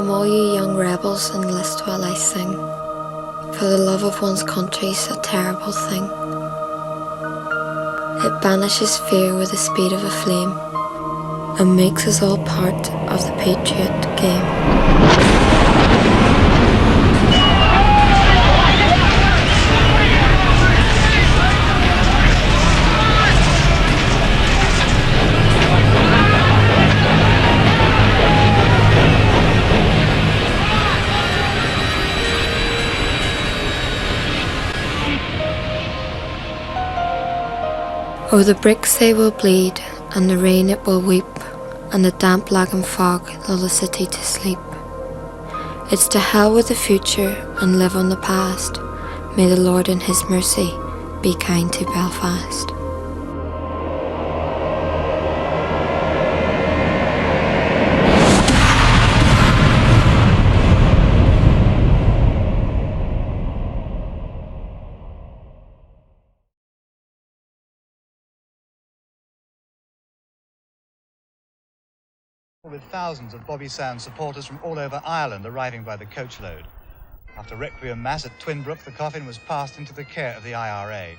Come all you young rebels enlist while I sing, for the love of one's country's a terrible thing. It banishes fear with the speed of a flame, and makes us all part of the patriot game. Oh, the bricks they will bleed, and the rain it will weep, and the damp lagging fog lull the city to sleep. It's to hell with the future and live on the past. May the Lord in his mercy be kind to Belfast. With thousands of Bobby Sands supporters from all over Ireland arriving by the coachload. After Requiem Mass at Twinbrook, the coffin was passed into the care of the IRA.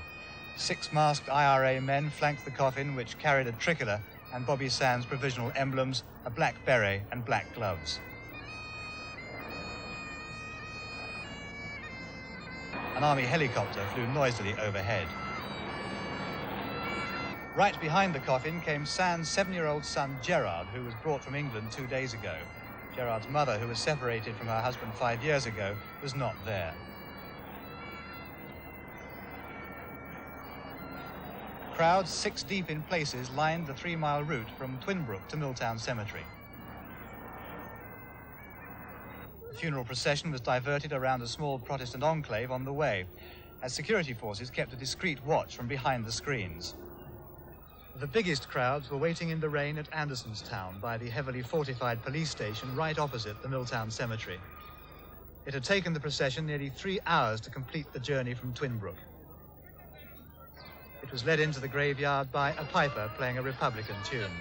6 masked IRA men flanked the coffin, which carried a tricolour and Bobby Sands' provisional emblems, a black beret and black gloves. An army helicopter flew noisily overhead. Right behind the coffin came Sands' 7-year-old son, Gerard, who was brought from England 2 days ago. Gerard's mother, who was separated from her husband 5 years ago, was not there. Crowds 6 deep in places lined the 3-mile route from Twinbrook to Milltown Cemetery. The funeral procession was diverted around a small Protestant enclave on the way, as security forces kept a discreet watch from behind the screens. The biggest crowds were waiting in the rain at Andersonstown by the heavily fortified police station right opposite the Milltown Cemetery. It had taken the procession nearly 3 hours to complete the journey from Twinbrook. It was led into the graveyard by a piper playing a Republican tune.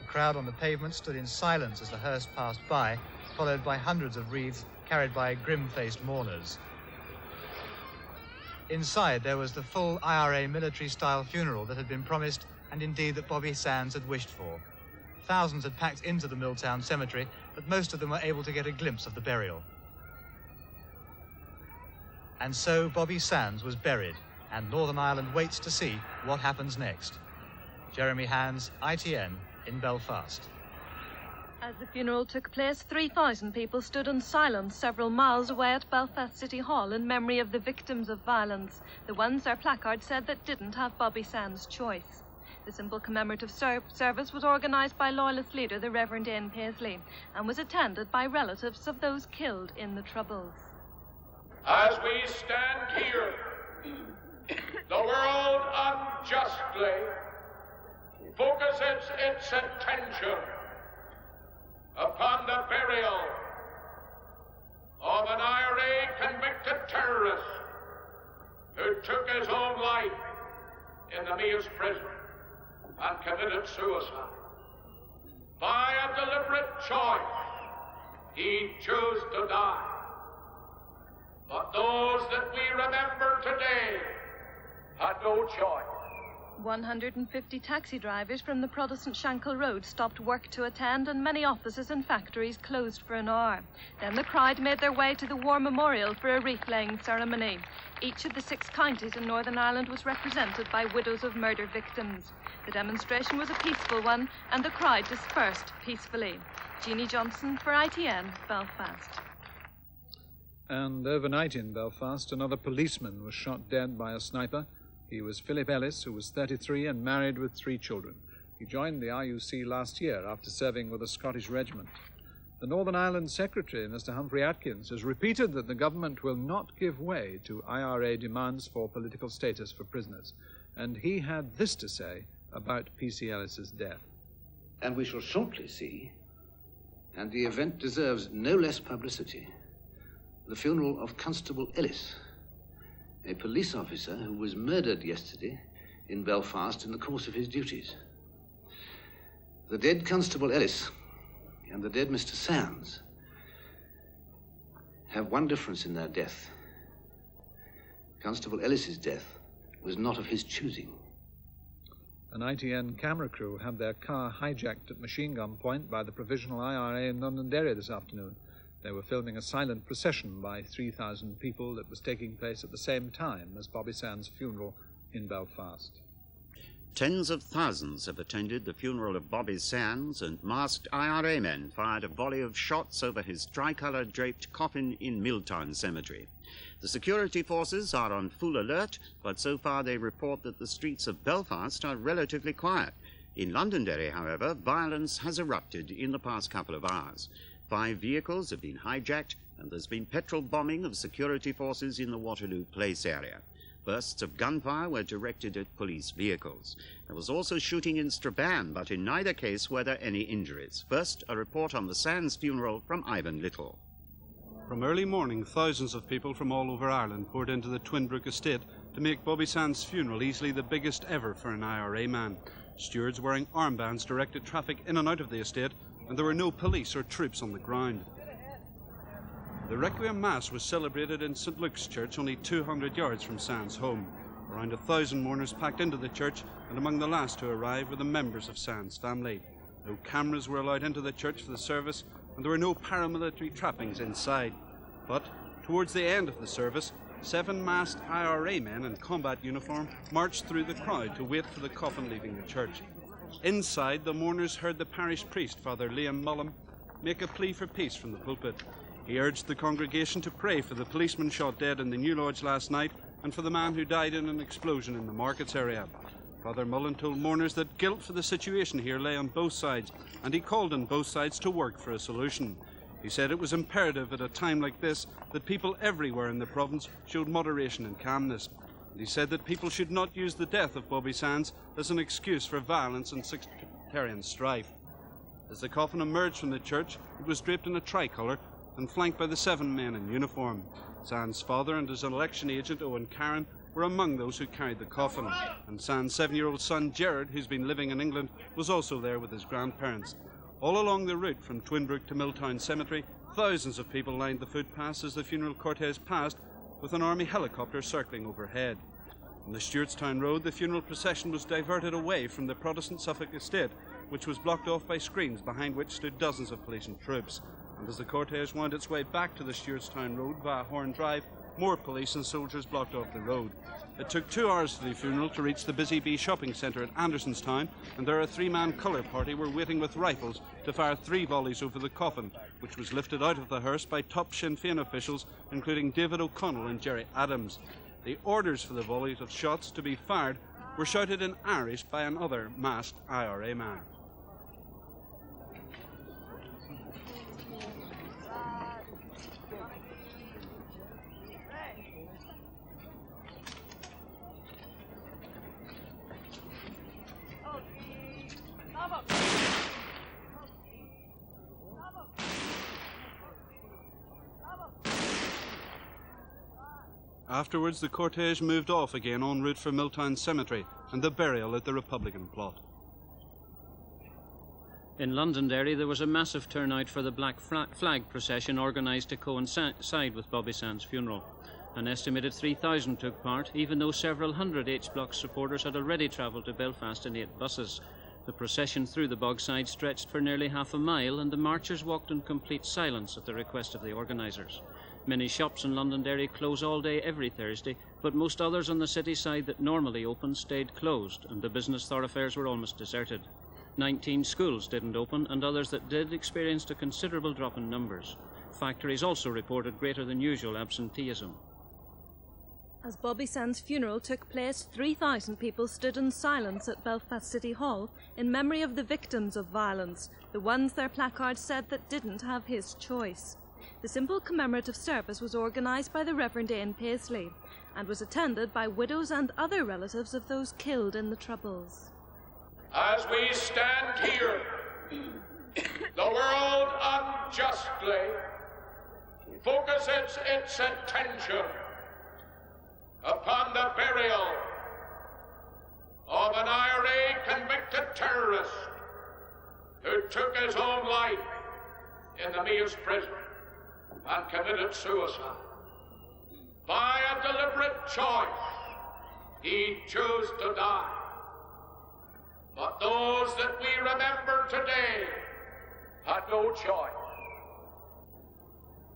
The crowd on the pavement stood in silence as the hearse passed by, followed by hundreds of wreaths carried by grim-faced mourners. Inside, there was the full IRA military-style funeral that had been promised, and indeed that Bobby Sands had wished for. Thousands had packed into the Milltown Cemetery, but most of them were able to get a glimpse of the burial. And so Bobby Sands was buried, and Northern Ireland waits to see what happens next. Jeremy Hands, ITN, in Belfast. As the funeral took place, 3,000 people stood in silence several miles away at Belfast City Hall in memory of the victims of violence, the ones their placard said that didn't have Bobby Sands' choice. The simple commemorative service was organised by Loyalist leader the Reverend Ian Paisley and was attended by relatives of those killed in the Troubles. As we stand here, the world unjustly focuses its attention upon the burial of an IRA convicted terrorist who took his own life in the Meath prison and committed suicide. By a deliberate choice, he chose to die. But those that we remember today had no choice. 150 taxi drivers from the Protestant Shankill Road stopped work to attend, and many offices and factories closed for an hour. Then the crowd made their way to the War Memorial for a wreath-laying ceremony. Each of the 6 counties in Northern Ireland was represented by widows of murdered victims. The demonstration was a peaceful one, and the crowd dispersed peacefully. Jeannie Johnson for ITN, Belfast. And overnight in Belfast, another policeman was shot dead by a sniper. He was Philip Ellis, who was 33 and married with 3 children. He joined the RUC last year after serving with a Scottish regiment. The Northern Ireland Secretary, Mr. Humphrey Atkins, has repeated that the government will not give way to IRA demands for political status for prisoners. And he had this to say about PC Ellis's death. And we shall shortly see, and the event deserves no less publicity, the funeral of Constable Ellis, a police officer who was murdered yesterday in Belfast in the course of his duties. The dead Constable Ellis and the dead Mr. Sands have one difference in their death. Constable Ellis's death was not of his choosing. An ITN camera crew had their car hijacked at machine gun point by the Provisional IRA in Londonderry this afternoon. They were filming a silent procession by 3,000 people that was taking place at the same time as Bobby Sands' funeral in Belfast. Tens of thousands have attended the funeral of Bobby Sands, and masked IRA men fired a volley of shots over his tricolour draped coffin in Milltown Cemetery. The security forces are on full alert, but so far they report that the streets of Belfast are relatively quiet. In Londonderry, however, violence has erupted in the past couple of hours. 5 vehicles have been hijacked, and there's been petrol bombing of security forces in the Waterloo Place area. Bursts of gunfire were directed at police vehicles. There was also shooting in Strabane, but in neither case were there any injuries. First, a report on the Sands funeral from Ivan Little. From early morning, thousands of people from all over Ireland poured into the Twinbrook estate to make Bobby Sands' funeral easily the biggest ever for an IRA man. Stewards wearing armbands directed traffic in and out of the estate, and there were no police or troops on the ground. The Requiem Mass was celebrated in St. Luke's Church, only 200 yards from Sands' home. Around 1,000 mourners packed into the church, and among the last to arrive were the members of Sands' family. No cameras were allowed into the church for the service, and there were no paramilitary trappings inside. But towards the end of the service, 7 masked IRA men in combat uniform marched through the crowd to wait for the coffin leaving the church. Inside, the mourners heard the parish priest, Father Liam Mullum, make a plea for peace from the pulpit. He urged the congregation to pray for the policeman shot dead in the New Lodge last night and for the man who died in an explosion in the markets area. Father Mullen told mourners that guilt for the situation here lay on both sides, and he called on both sides to work for a solution. He said it was imperative at a time like this that people everywhere in the province showed moderation and calmness. And he said that people should not use the death of Bobby Sands as an excuse for violence and sectarian strife. As the coffin emerged from the church, it was draped in a tricolour and flanked by the 7 men in uniform. Sands' father and his election agent, Owen Carron, were among those who carried the coffin, and Sands' 7-year-old son, Gerard, who's been living in England, was also there with his grandparents. All along the route from Twinbrook to Milltown Cemetery, thousands of people lined the footpaths as the funeral cortege passed, with an army helicopter circling overhead. On the Stewartstown Road, the funeral procession was diverted away from the Protestant Suffolk estate, which was blocked off by screens behind which stood dozens of police and troops. And as the cortege wound its way back to the Stewartstown Road via Horn Drive, more police and soldiers blocked off the road. It took 2 hours for the funeral to reach the Busy Bee shopping centre at Andersonstown, and there a 3-man colour party were waiting with rifles to fire 3 volleys over the coffin, which was lifted out of the hearse by top Sinn Féin officials, including David O'Connell and Jerry Adams. The orders for the volleys of shots to be fired were shouted in Irish by another masked IRA man. Afterwards, the cortege moved off again en route for Milltown Cemetery and the burial at the Republican plot. In Londonderry, there was a massive turnout for the Black Flag procession organised to coincide with Bobby Sands' funeral. An estimated 3,000 took part, even though several hundred H-Block supporters had already travelled to Belfast in 8 buses. The procession through the bogside stretched for nearly half a mile, and the marchers walked in complete silence at the request of the organisers. Many shops in Londonderry close all day every Thursday, but most others on the city side that normally open stayed closed, and the business thoroughfares were almost deserted. 19 schools didn't open, and others that did experienced a considerable drop in numbers. Factories also reported greater than usual absenteeism. As Bobby Sands' funeral took place, 3,000 people stood in silence at Belfast City Hall in memory of the victims of violence, the ones their placards said that didn't have his choice. The simple commemorative service was organised by the Reverend Ian Paisley and was attended by widows and other relatives of those killed in the Troubles. As we stand here, the world unjustly focuses its attention upon the burial of an IRA convicted terrorist who took his own life in the Mea's prison and committed suicide. By a deliberate choice, he chose to die. But those that we remember today had no choice.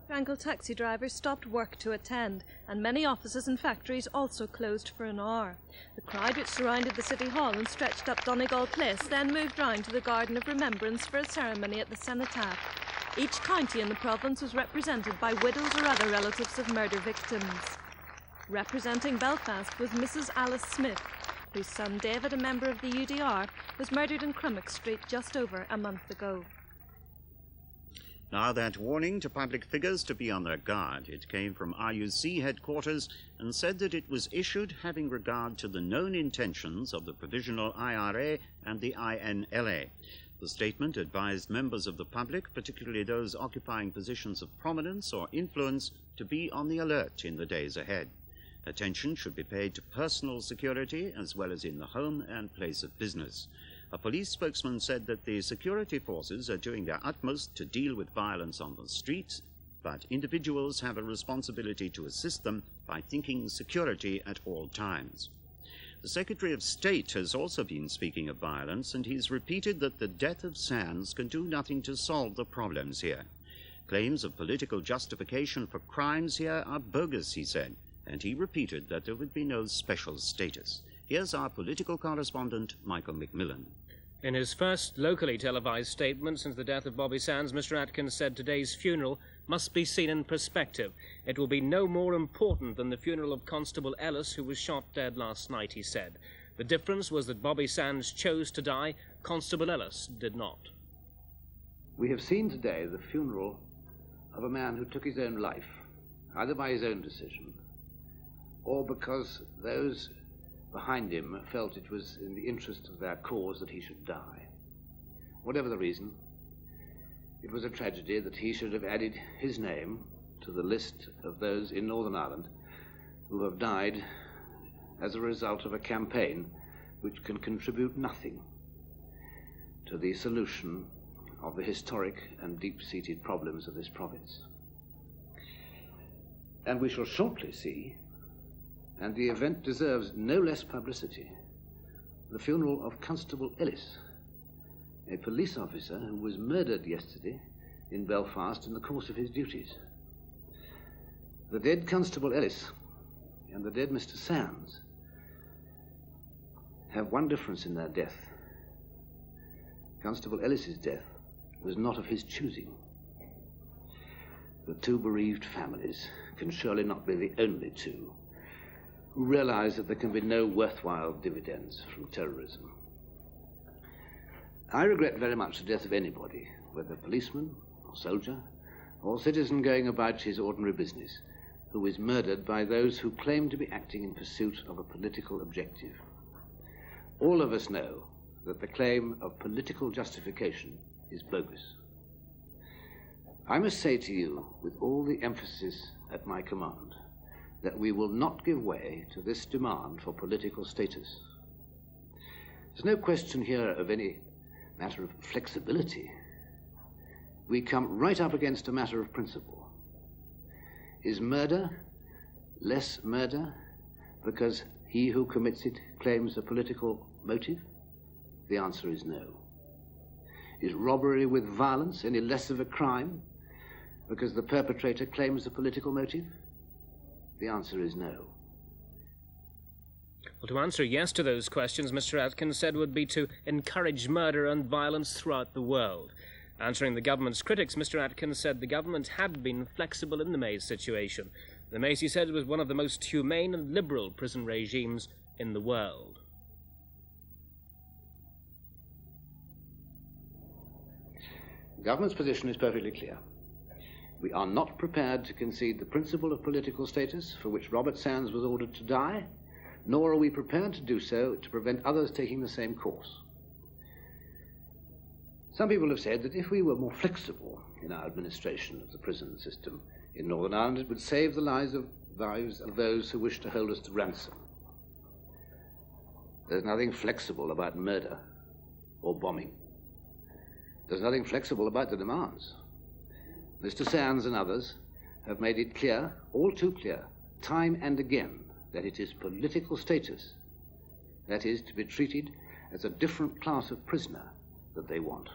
Shankill taxi drivers stopped work to attend, and many offices and factories also closed for an hour. The crowd which surrounded the City Hall and stretched up Donegal Place then moved round to the Garden of Remembrance for a ceremony at the cenotaph. Each county in the province was represented by widows or other relatives of murder victims. Representing Belfast was Mrs. Alice Smith, whose son David, a member of the UDR, was murdered in Crummock Street just over a month ago. Now that warning to public figures to be on their guard, it came from RUC headquarters and said that it was issued having regard to the known intentions of the Provisional IRA and the INLA. The statement advised members of the public, particularly those occupying positions of prominence or influence, to be on the alert in the days ahead. Attention should be paid to personal security as well as in the home and place of business. A police spokesman said that the security forces are doing their utmost to deal with violence on the streets, but individuals have a responsibility to assist them by thinking security at all times. The Secretary of State has also been speaking of violence, and he's repeated that the death of Sands can do nothing to solve the problems here. Claims of political justification for crimes here are bogus, he said, and he repeated that there would be no special status. Here's our political correspondent, Michael McMillan. In his first locally televised statement since the death of Bobby Sands, Mr. Atkins said today's funeral must be seen in perspective. It will be no more important than the funeral of Constable Ellis, who was shot dead last night, he said. The difference was that Bobby Sands chose to die, Constable Ellis did not. We have seen today the funeral of a man who took his own life, either by his own decision or because those behind him felt it was in the interest of their cause that he should die. Whatever the reason, it was a tragedy that he should have added his name to the list of those in Northern Ireland who have died as a result of a campaign which can contribute nothing to the solution of the historic and deep-seated problems of this province. And we shall shortly see, and the event deserves no less publicity, the funeral of Constable Ellis, a police officer who was murdered yesterday in Belfast in the course of his duties. The dead Constable Ellis and the dead Mr. Sands have one difference in their death. Constable Ellis's death was not of his choosing. The two bereaved families can surely not be the only two who realize that there can be no worthwhile dividends from terrorism. I regret very much the death of anybody, whether policeman or soldier or citizen going about his ordinary business, who is murdered by those who claim to be acting in pursuit of a political objective. All of us know that the claim of political justification is bogus. I must say to you, with all the emphasis at my command, that we will not give way to this demand for political status. There's no question here of any matter of flexibility. We come right up against a matter of principle. Is murder less murder because he who commits it claims a political motive? The answer is no. Is robbery with violence any less of a crime because the perpetrator claims a political motive? The answer is no. Well, to answer yes to those questions, Mr. Atkins said would be to encourage murder and violence throughout the world. Answering the government's critics, Mr. Atkins said the government had been flexible in the Mays situation. The Mays, he said, was one of the most humane and liberal prison regimes in the world. The government's position is perfectly clear. We are not prepared to concede the principle of political status for which Robert Sands was ordered to die, nor are we prepared to do so to prevent others taking the same course. Some people have said that if we were more flexible in our administration of the prison system in Northern Ireland, it would save the lives of those who wish to hold us to ransom. There's nothing flexible about murder or bombing. There's nothing flexible about the demands. Mr. Sands and others have made it clear, all too clear, time and again, that it is political status, that is, to be treated as a different class of prisoner, that they want.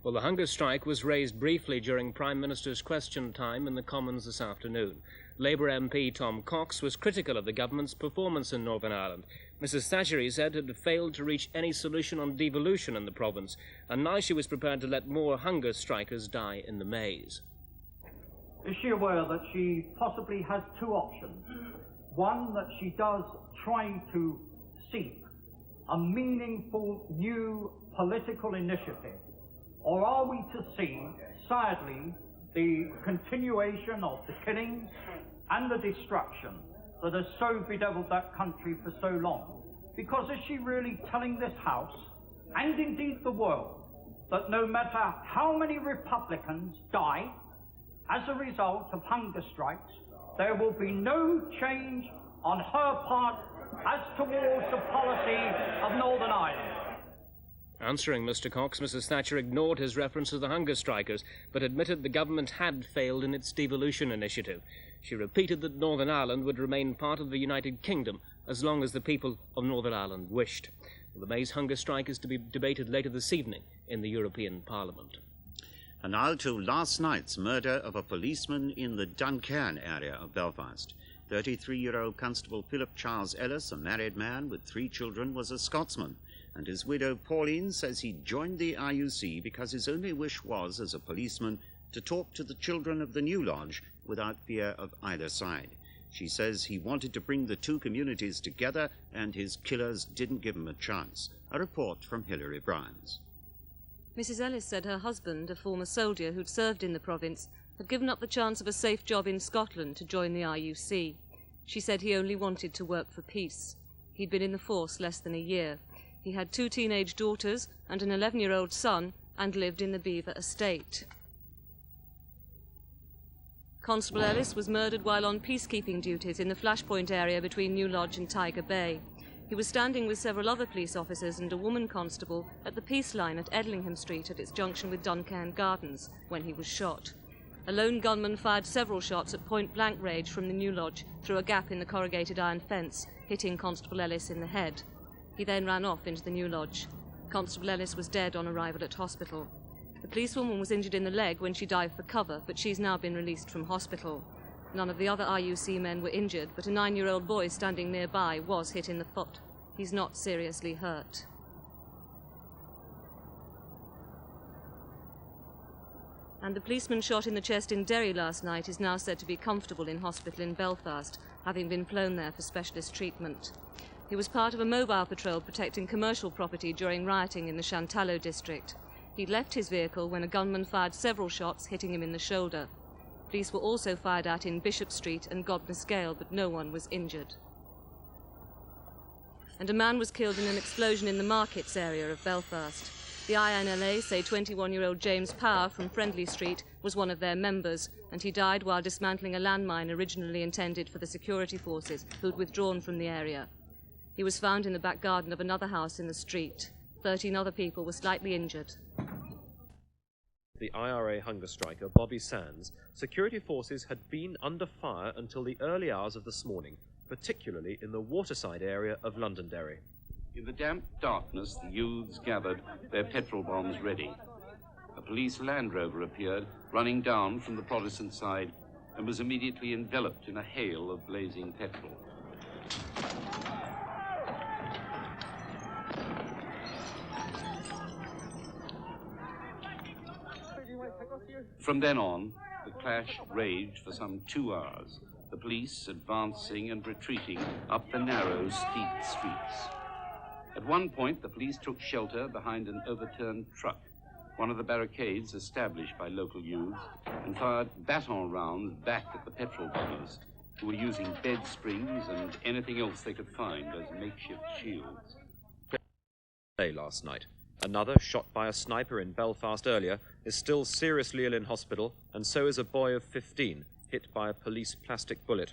Well, the hunger strike was raised briefly during Prime Minister's question time in the Commons this afternoon. Labour MP Tom Cox was critical of the government's performance in Northern Ireland. Mrs Thatcher, he said, had failed to reach any solution on devolution in the province, and now she was prepared to let more hunger strikers die in the maze. Is she aware that she possibly has two options? One, that she does try to seek a meaningful new political initiative, or are we to see, sadly, the continuation of the killings and the destruction that has so bedeviled that country for so long? Because is she really telling this House, and indeed the world, that no matter how many Republicans die as a result of hunger strikes, there will be no change on her part as towards the policy of Northern Ireland? Answering Mr Cox, Mrs Thatcher ignored his reference to the hunger strikers, but admitted the government had failed in its devolution initiative. She repeated that Northern Ireland would remain part of the United Kingdom as long as the people of Northern Ireland wished. The May's hunger strike is to be debated later this evening in the European Parliament. And now to last night's murder of a policeman in the Duncairn area of Belfast. 33-year-old Constable Philip Charles Ellis, a married man with 3 children, was a Scotsman, and his widow Pauline says he joined the IUC because his only wish was, as a policeman, to talk to the children of the new lodge without fear of either side. She says he wanted to bring the two communities together and his killers didn't give him a chance. A report from Hilary Bryans. Mrs Ellis said her husband, a former soldier who'd served in the province, had given up the chance of a safe job in Scotland to join the IUC. She said he only wanted to work for peace. He'd been in the force less than a year. He had 2 teenage daughters and an 11-year-old son and lived in the Beaver estate. Constable Ellis was murdered while on peacekeeping duties in the Flashpoint area between New Lodge and Tiger Bay. He was standing with several other police officers and a woman constable at the peace line at Edlingham Street at its junction with Duncairn Gardens when he was shot. A lone gunman fired several shots at point-blank range from the New Lodge through a gap in the corrugated iron fence, hitting Constable Ellis in the head. He then ran off into the New Lodge. Constable Ellis was dead on arrival at hospital. The policewoman was injured in the leg when she dived for cover, but she's now been released from hospital. None of the other IUC men were injured, but a 9-year-old boy standing nearby was hit in the foot. He's not seriously hurt. And the policeman shot in the chest in Derry last night is now said to be comfortable in hospital in Belfast, having been flown there for specialist treatment. He was part of a mobile patrol protecting commercial property during rioting in the Shantallow district. He'd left his vehicle when a gunman fired several shots, hitting him in the shoulder. Police were also fired at in Bishop Street and Godnessgale, but no one was injured. And a man was killed in an explosion in the markets area of Belfast. The INLA say 21-year-old James Power from Friendly Street was one of their members, and he died while dismantling a landmine originally intended for the security forces who'd withdrawn from the area. He was found in the back garden of another house in the street. 13 other people were slightly injured. The IRA hunger striker, Bobby Sands, security forces had been under fire until the early hours of this morning, particularly in the waterside area of Londonderry. In the damp darkness, the youths gathered, their petrol bombs ready. A police Land Rover appeared, running down from the Protestant side, and was immediately enveloped in a hail of blazing petrol. From then on, the clash raged for some 2 hours, the police advancing and retreating up the narrow, steep streets. At one point, the police took shelter behind an overturned truck, one of the barricades established by local youths, and fired baton rounds back at the petrol bombers, who were using bed springs and anything else they could find as makeshift shields. Last night, another, shot by a sniper in Belfast earlier, is still seriously ill in hospital, and so is a boy of 15, hit by a police plastic bullet.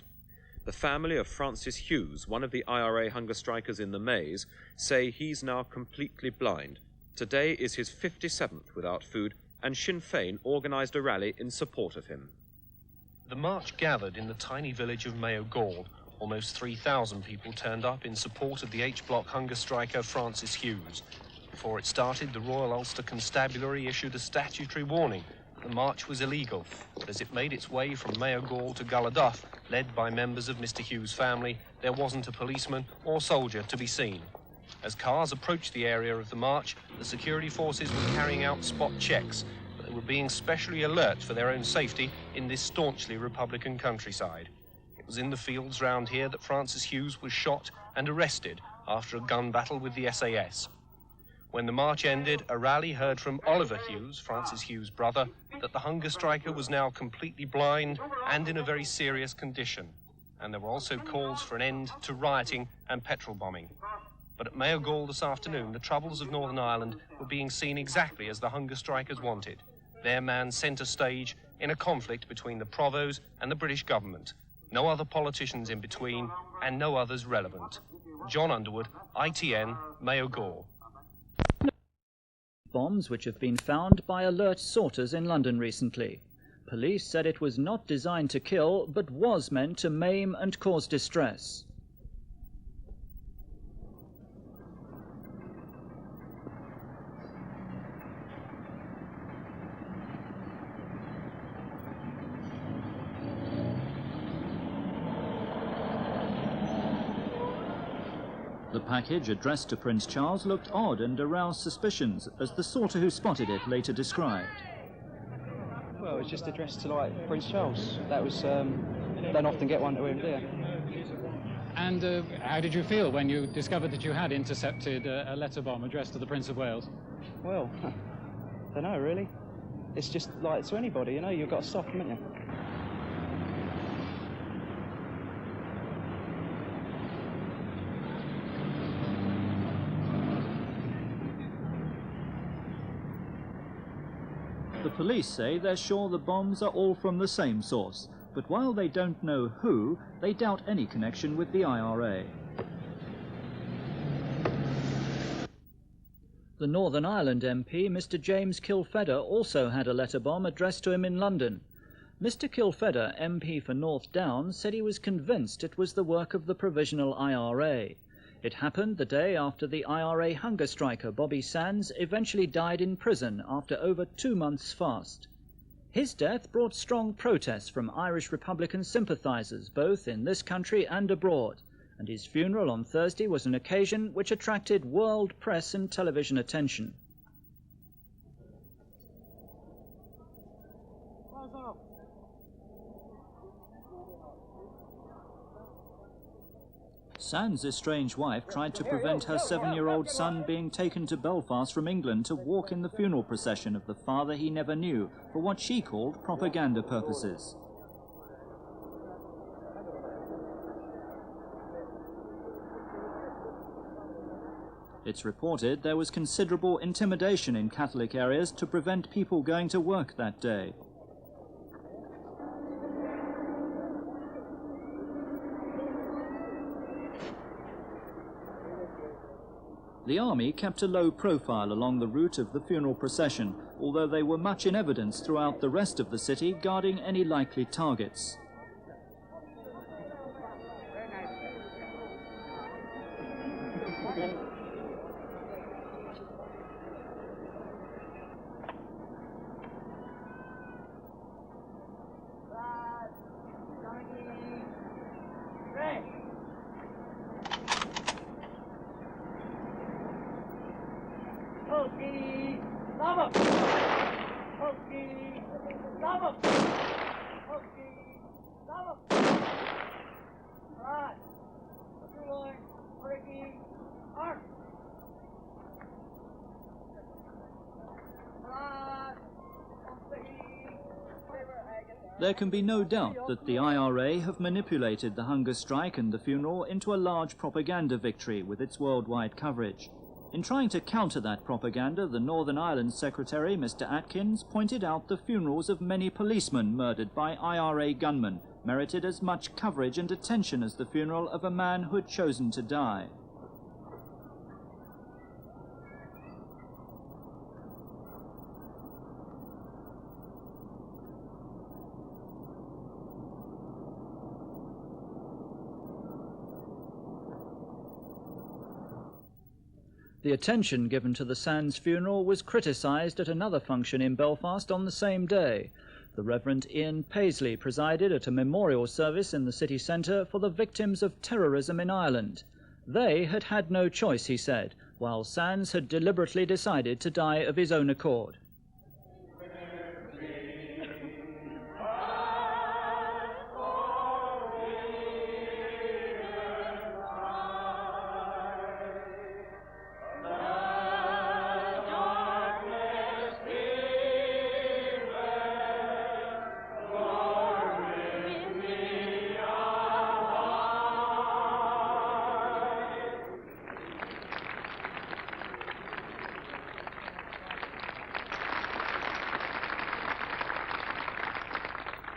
The family of Francis Hughes, one of the IRA hunger strikers in the maze, say he's now completely blind. Today is his 57th without food and Sinn Féin organised a rally in support of him. The march gathered in the tiny village of Mayo Gaul. Almost 3,000 people turned up in support of the H-Block hunger striker Francis Hughes. Before it started, the Royal Ulster Constabulary issued a statutory warning. The march was illegal, but as it made its way from Mayo Gaul to Guladuff, led by members of Mr. Hughes' family, there wasn't a policeman or soldier to be seen. As cars approached the area of the march, the security forces were carrying out spot checks, but they were being specially alert for their own safety in this staunchly Republican countryside. It was in the fields round here that Francis Hughes was shot and arrested after a gun battle with the SAS. When the march ended, a rally heard from Oliver Hughes, Francis Hughes' brother, that the hunger striker was now completely blind and in a very serious condition. And there were also calls for an end to rioting and petrol bombing. But at Mayo Gaul this afternoon, the troubles of Northern Ireland were being seen exactly as the hunger strikers wanted. Their man centre stage in a conflict between the Provos and the British government. No other politicians in between, and no others relevant. John Underwood, ITN, Mayo Gaul. Bombs which have been found by alert sorters in London recently. Police said it was not designed to kill, but was meant to maim and cause distress. The package addressed to Prince Charles looked odd and aroused suspicions, as the sorter who spotted it later described. Well, it was just addressed to, like, Prince Charles. That was, don't often get one to him, do you? And how did you feel when you discovered that you had intercepted a letter bomb addressed to the Prince of Wales? Well, don't know, really. It's just like to anybody, you know, you've got to stop them, haven't you? The police say they're sure the bombs are all from the same source, but while they don't know who, they doubt any connection with the IRA. The Northern Ireland MP, Mr. James Kilfedder, also had a letter bomb addressed to him in London. Mr. Kilfedder, MP for North Downs, said he was convinced it was the work of the Provisional IRA. It happened the day after the IRA hunger striker Bobby Sands eventually died in prison after over 2 months' fast. His death brought strong protests from Irish Republican sympathisers, both in this country and abroad, and his funeral on Thursday was an occasion which attracted world press and television attention. Sands' estranged wife tried to prevent her 7-year-old son being taken to Belfast from England to walk in the funeral procession of the father he never knew for what she called propaganda purposes. It's reported there was considerable intimidation in Catholic areas to prevent people going to work that day. The army kept a low profile along the route of the funeral procession, although they were much in evidence throughout the rest of the city, guarding any likely targets. There can be no doubt that the IRA have manipulated the hunger strike and the funeral into a large propaganda victory with its worldwide coverage. In trying to counter that propaganda, the Northern Ireland Secretary, Mr. Atkins, pointed out the funerals of many policemen murdered by IRA gunmen merited as much coverage and attention as the funeral of a man who had chosen to die. The attention given to the Sands funeral was criticised at another function in Belfast on the same day. The Reverend Ian Paisley presided at a memorial service in the city centre for the victims of terrorism in Ireland. They had had no choice, he said, while Sands had deliberately decided to die of his own accord.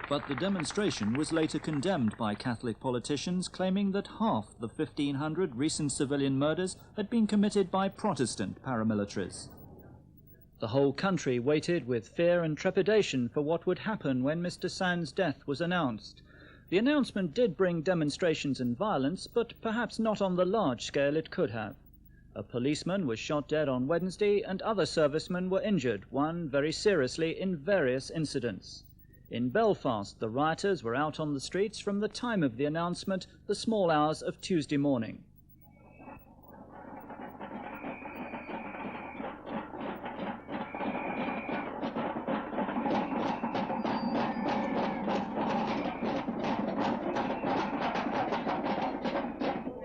But the demonstration was later condemned by Catholic politicians, claiming that half the 1,500 recent civilian murders had been committed by Protestant paramilitaries. The whole country waited with fear and trepidation for what would happen when Mr. Sands' death was announced. The announcement did bring demonstrations and violence, but perhaps not on the large scale it could have. A policeman was shot dead on Wednesday and other servicemen were injured, one very seriously, in various incidents. In Belfast, the rioters were out on the streets from the time of the announcement, the small hours of Tuesday morning.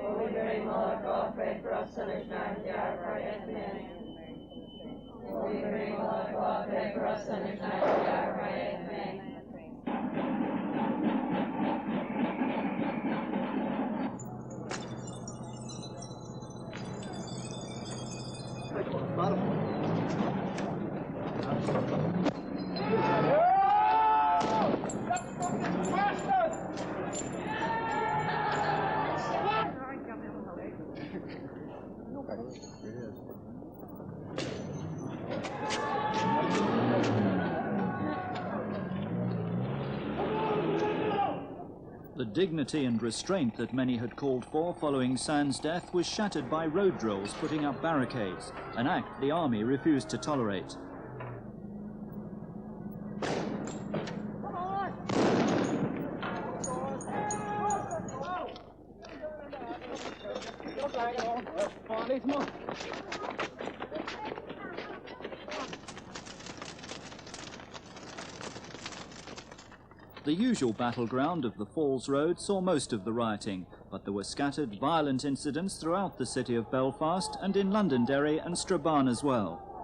Holy Mary, Mother of God, pray for us sinners now and at the hour of our death. Amen. Holy Mary, Mother of God, pray for us sinners now and at the hour of our death. Amen. The dignity and restraint that many had called for following Sands' death was shattered by road drills putting up barricades, an act the army refused to tolerate. The usual battleground of the Falls Road saw most of the rioting, but there were scattered violent incidents throughout the city of Belfast and in Londonderry and Strabane as well.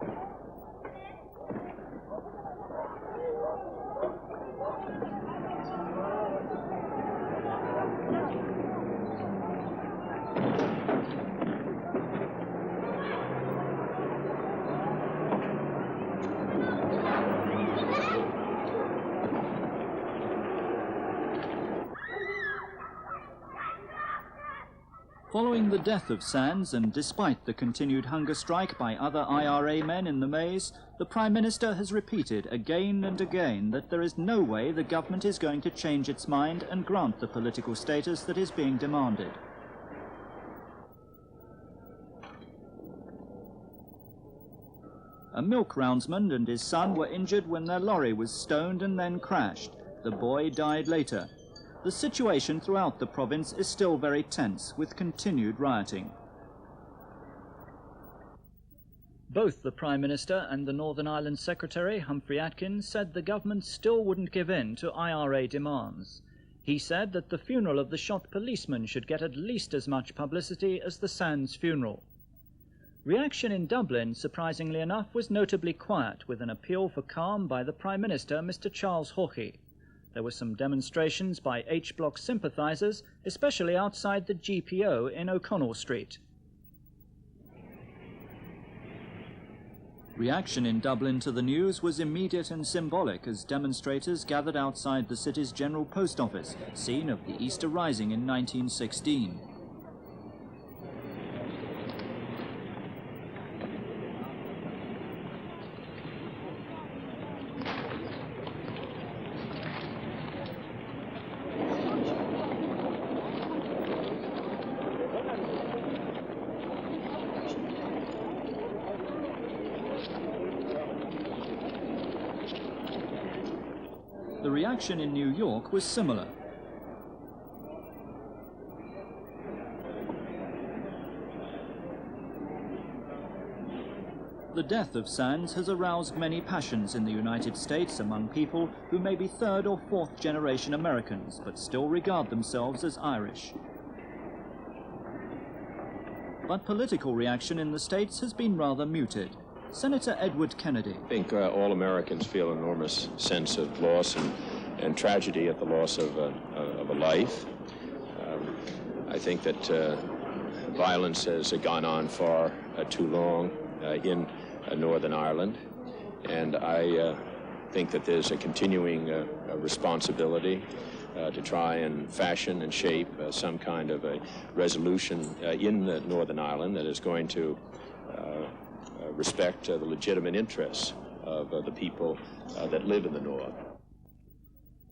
Following the death of Sands, and despite the continued hunger strike by other IRA men in the maze, the Prime Minister has repeated again and again that there is no way the government is going to change its mind and grant the political status that is being demanded. A milk roundsman and his son were injured when their lorry was stoned and then crashed. The boy died later. The situation throughout the province is still very tense, with continued rioting. Both the Prime Minister and the Northern Ireland Secretary, Humphrey Atkins, said the government still wouldn't give in to IRA demands. He said that the funeral of the shot policeman should get at least as much publicity as the Sands funeral. Reaction in Dublin, surprisingly enough, was notably quiet, with an appeal for calm by the Prime Minister, Mr. Charles Haughey. There were some demonstrations by H-Block sympathisers, especially outside the GPO in O'Connell Street. Reaction in Dublin to the news was immediate and symbolic as demonstrators gathered outside the city's General Post Office, scene of the Easter Rising in 1916. The reaction in New York was similar. The death of Sands has aroused many passions in the United States among people who may be third or fourth generation Americans, but still regard themselves as Irish. But political reaction in the States has been rather muted. Senator Edward Kennedy. I think all Americans feel an enormous sense of loss and tragedy at the loss of a life. I think that violence has gone on far too long in Northern Ireland, and I think that there's a continuing responsibility to try and fashion and shape some kind of a resolution in Northern Ireland that is going to respect the legitimate interests of the people that live in the North.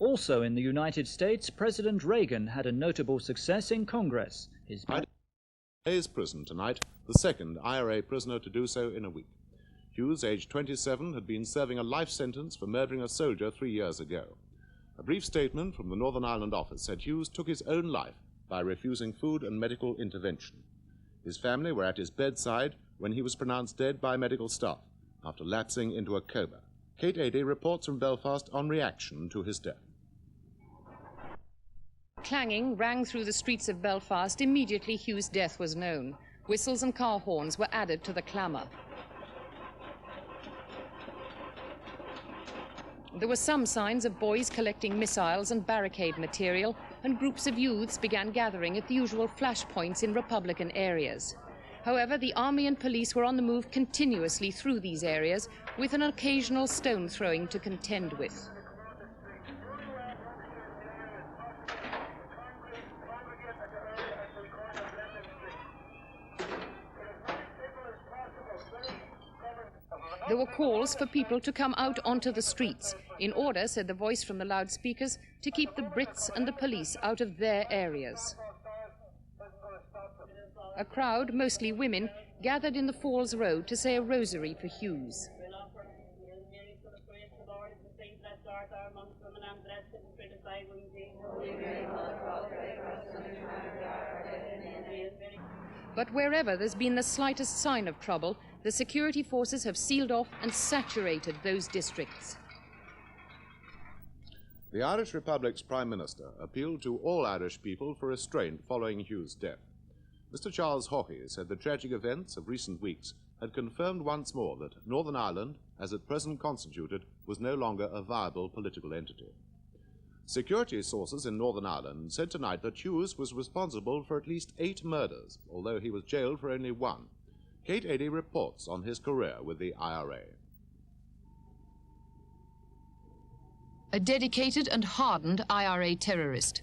Also in the United States, President Reagan had a notable success in Congress. His prison tonight, the second IRA prisoner to do so in a week. Hughes, aged 27, had been serving a life sentence for murdering a soldier 3 years ago. A brief statement from the Northern Ireland office said Hughes took his own life by refusing food and medical intervention. His family were at his bedside when he was pronounced dead by medical staff after lapsing into a coma. Kate Adie reports from Belfast on reaction to his death. Clanging rang through the streets of Belfast immediately Hughes' death was known. Whistles and car horns were added to the clamour. There were some signs of boys collecting missiles and barricade material, and groups of youths began gathering at the usual flashpoints in Republican areas. However, the army and police were on the move continuously through these areas, with an occasional stone throwing to contend with. There were calls for people to come out onto the streets, in order, said the voice from the loudspeakers, to keep the Brits and the police out of their areas. A crowd, mostly women, gathered in the Falls Road to say a rosary for Hughes. But wherever there's been the slightest sign of trouble, the security forces have sealed off and saturated those districts. The Irish Republic's Prime Minister appealed to all Irish people for restraint following Hughes' death. Mr. Charles Haughey said the tragic events of recent weeks had confirmed once more that Northern Ireland, as at present constituted, was no longer a viable political entity. Security sources in Northern Ireland said tonight that Hughes was responsible for at least 8 murders, although he was jailed for only 1. Kate Adie reports on his career with the IRA. A dedicated and hardened IRA terrorist.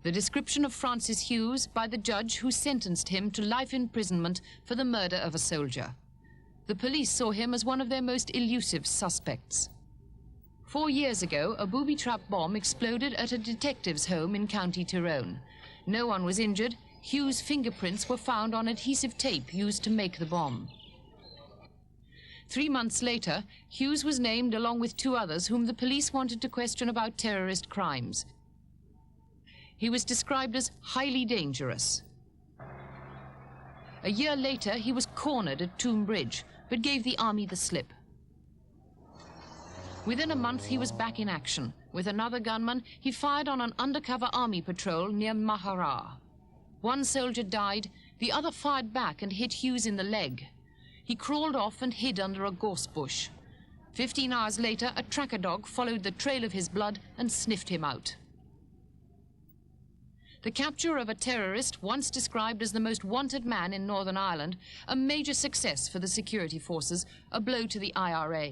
The description of Francis Hughes by the judge who sentenced him to life imprisonment for the murder of a soldier. The police saw him as one of their most elusive suspects. 4 years ago, a booby-trap bomb exploded at a detective's home in County Tyrone. No one was injured. Hughes' fingerprints were found on adhesive tape used to make the bomb. 3 months later, Hughes was named along with 2 others whom the police wanted to question about terrorist crimes. He was described as highly dangerous. A year later, he was cornered at Toome Bridge, but gave the army the slip. Within a month, he was back in action. With another gunman, he fired on an undercover army patrol near Mahara. 1 soldier died, the other fired back and hit Hughes in the leg. He crawled off and hid under a gorse bush. 15 hours later, a tracker dog followed the trail of his blood and sniffed him out. The capture of a terrorist, once described as the most wanted man in Northern Ireland, a major success for the security forces, a blow to the IRA.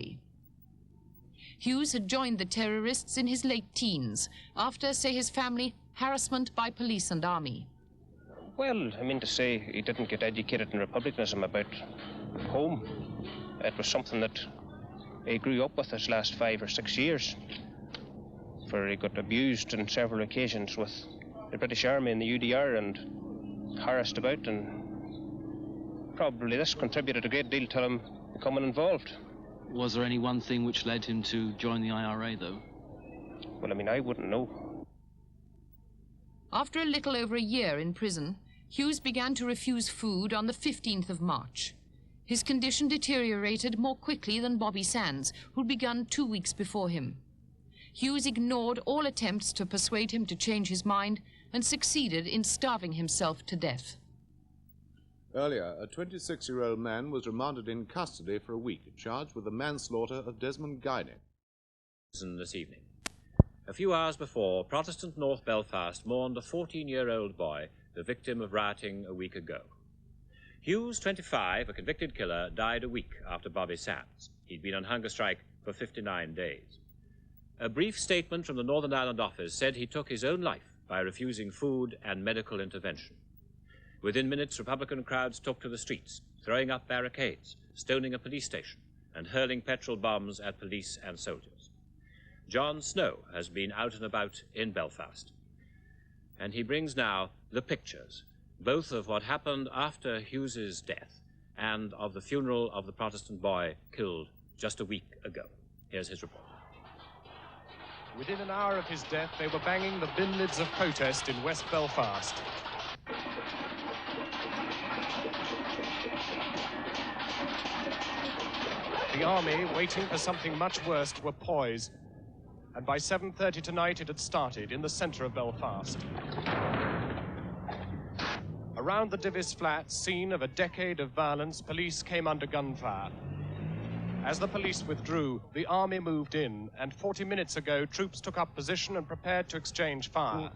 Hughes had joined the terrorists in his late teens, after, say his family, harassment by police and army. Well, I mean to say, he didn't get educated in republicanism about home. It was something that he grew up with his last 5 or 6 years, where he got abused on several occasions with the British Army and the UDR and harassed about, and probably this contributed a great deal to him becoming involved. Was there any one thing which led him to join the IRA, though? Well, I mean, I wouldn't know. After a little over a year in prison, Hughes began to refuse food on the 15th of March. His condition deteriorated more quickly than Bobby Sands, who'd begun 2 weeks before him. Hughes ignored all attempts to persuade him to change his mind and succeeded in starving himself to death. Earlier, a 26-year-old man was remanded in custody for a week, charged with the manslaughter of Desmond Guiney. This evening. A few hours before, Protestant North Belfast mourned a 14-year-old boy, the victim of rioting a week ago. Hughes, 25, a convicted killer, died a week after Bobby Sands. He'd been on hunger strike for 59 days. A brief statement from the Northern Ireland office said he took his own life by refusing food and medical intervention. Within minutes, Republican crowds took to the streets, throwing up barricades, stoning a police station, and hurling petrol bombs at police and soldiers. John Snow has been out and about in Belfast, and he brings now the pictures, both of what happened after Hughes's death and of the funeral of the Protestant boy killed just a week ago. Here's his report. Within an hour of his death, they were banging the bin lids of protest in West Belfast. The army, waiting for something much worse, were poised. And by 7:30 tonight, it had started in the centre of Belfast. Around the Divis flats, scene of a decade of violence, police came under gunfire. As the police withdrew, the army moved in, and 40 minutes ago, troops took up position and prepared to exchange fire.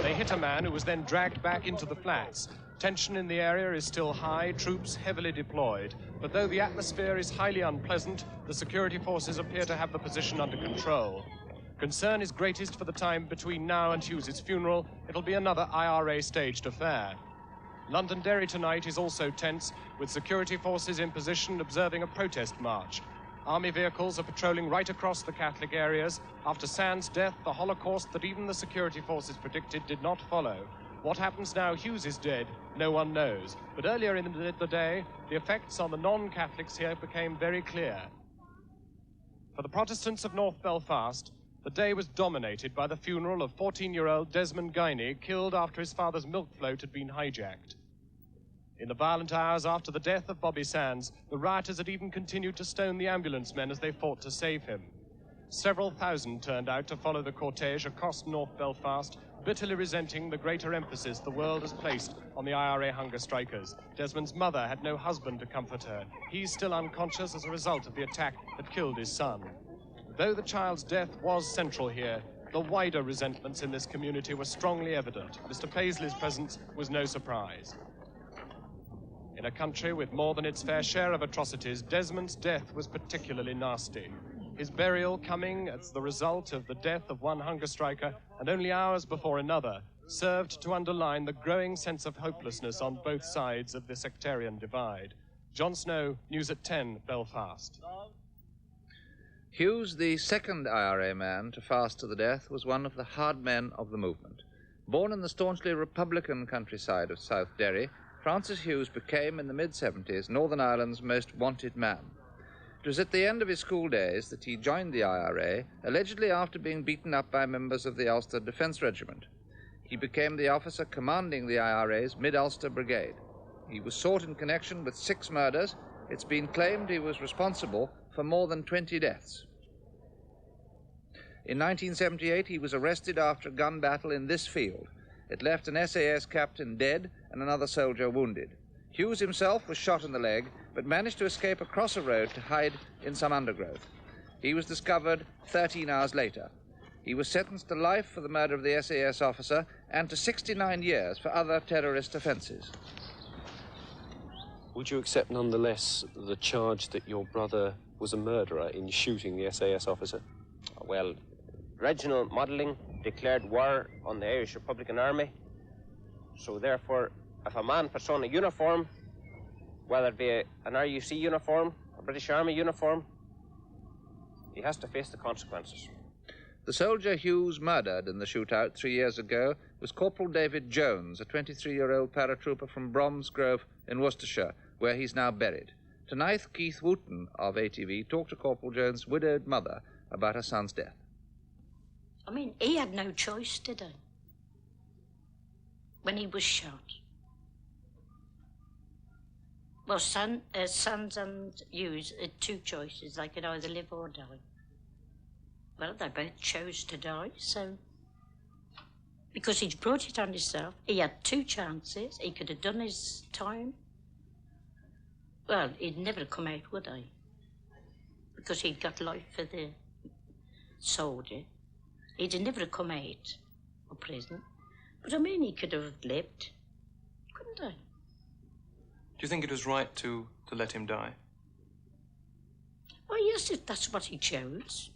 They hit a man who was then dragged back into the flats. Tension in the area is still high, troops heavily deployed. But though the atmosphere is highly unpleasant, the security forces appear to have the position under control. Concern is greatest for the time between now and Hughes's funeral. It'll be another IRA-staged affair. Londonderry tonight is also tense, with security forces in position observing a protest march. Army vehicles are patrolling right across the Catholic areas. After Sands' death, the Holocaust that even the security forces predicted did not follow. What happens now Hughes is dead, no one knows. But earlier in the day, the effects on the non-Catholics here became very clear. For the Protestants of North Belfast, the day was dominated by the funeral of 14-year-old Desmond Guiney, killed after his father's milk float had been hijacked. In the violent hours after the death of Bobby Sands, the rioters had even continued to stone the ambulance men as they fought to save him. Several thousand turned out to follow the cortege across North Belfast, bitterly resenting the greater emphasis the world has placed on the IRA hunger strikers. Desmond's mother had no husband to comfort her. He's still unconscious as a result of the attack that killed his son. Though the child's death was central here, the wider resentments in this community were strongly evident. Mr. Paisley's presence was no surprise. In a country with more than its fair share of atrocities, Desmond's death was particularly nasty. His burial coming as the result of the death of one hunger striker and only hours before another served to underline the growing sense of hopelessness on both sides of the sectarian divide. John Snow, News at 10, Belfast. Hughes, the second IRA man to fast to the death, was one of the hard men of the movement. Born in the staunchly Republican countryside of South Derry, Francis Hughes became, in the mid-70s, Northern Ireland's most wanted man. It was at the end of his school days that he joined the IRA, allegedly after being beaten up by members of the Ulster Defence Regiment. He became the officer commanding the IRA's Mid-Ulster Brigade. He was sought in connection with 6 murders. It's been claimed he was responsible for more than 20 deaths. In 1978, he was arrested after a gun battle in this field. It left an SAS captain dead and another soldier wounded. Hughes himself was shot in the leg, but managed to escape across a road to hide in some undergrowth. He was discovered 13 hours later. He was sentenced to life for the murder of the SAS officer and to 69 years for other terrorist offences. Would you accept nonetheless the charge that your brother was a murderer in shooting the SAS officer? Well, Reginald Modelling declared war on the Irish Republican Army. So therefore, if a man puts on a uniform, whether it be an RUC uniform, a British Army uniform, he has to face the consequences. The soldier Hughes murdered in the shootout 3 years ago was Corporal David Jones, a 23-year-old paratrooper from Bromsgrove in Worcestershire, where he's now buried. Tonight, Keith Wooten of ATV talked to Corporal Jones' widowed mother about her son's death. I mean, he had no choice, did he? When he was shot. Well, sons and Hughes had two choices. They could either live or die. Well, they both chose to die, so... Because he'd brought it on himself, he had two chances. He could have done his time. Well, he'd never come out, would he? Because he'd got life for the soldier. He'd never come out of prison. But I mean, he could have lived, couldn't he? Do you think it was right to let him die? Well, yes, if that's what he chose.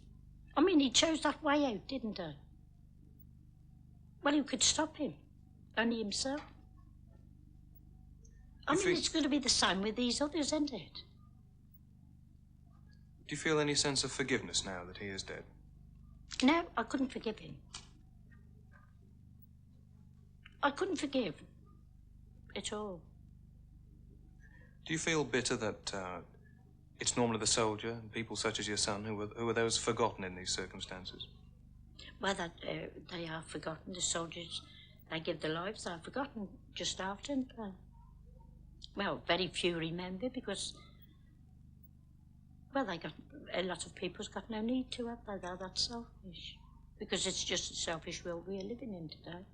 I mean, he chose that way out, didn't he? Well, who could stop him? Only himself. I mean, it's going to be the same with these others, isn't it? Do you feel any sense of forgiveness now that he is dead? No, I couldn't forgive him. I couldn't forgive at all. Do you feel bitter that it's normally the soldier and people such as your son who are those forgotten in these circumstances? Well, that they are forgotten. The soldiers, they give their lives, are forgotten just after. Well, very few remember because, well, a lot of people's got no need to have they? They're that selfish. Because it's just a selfish world we're living in today.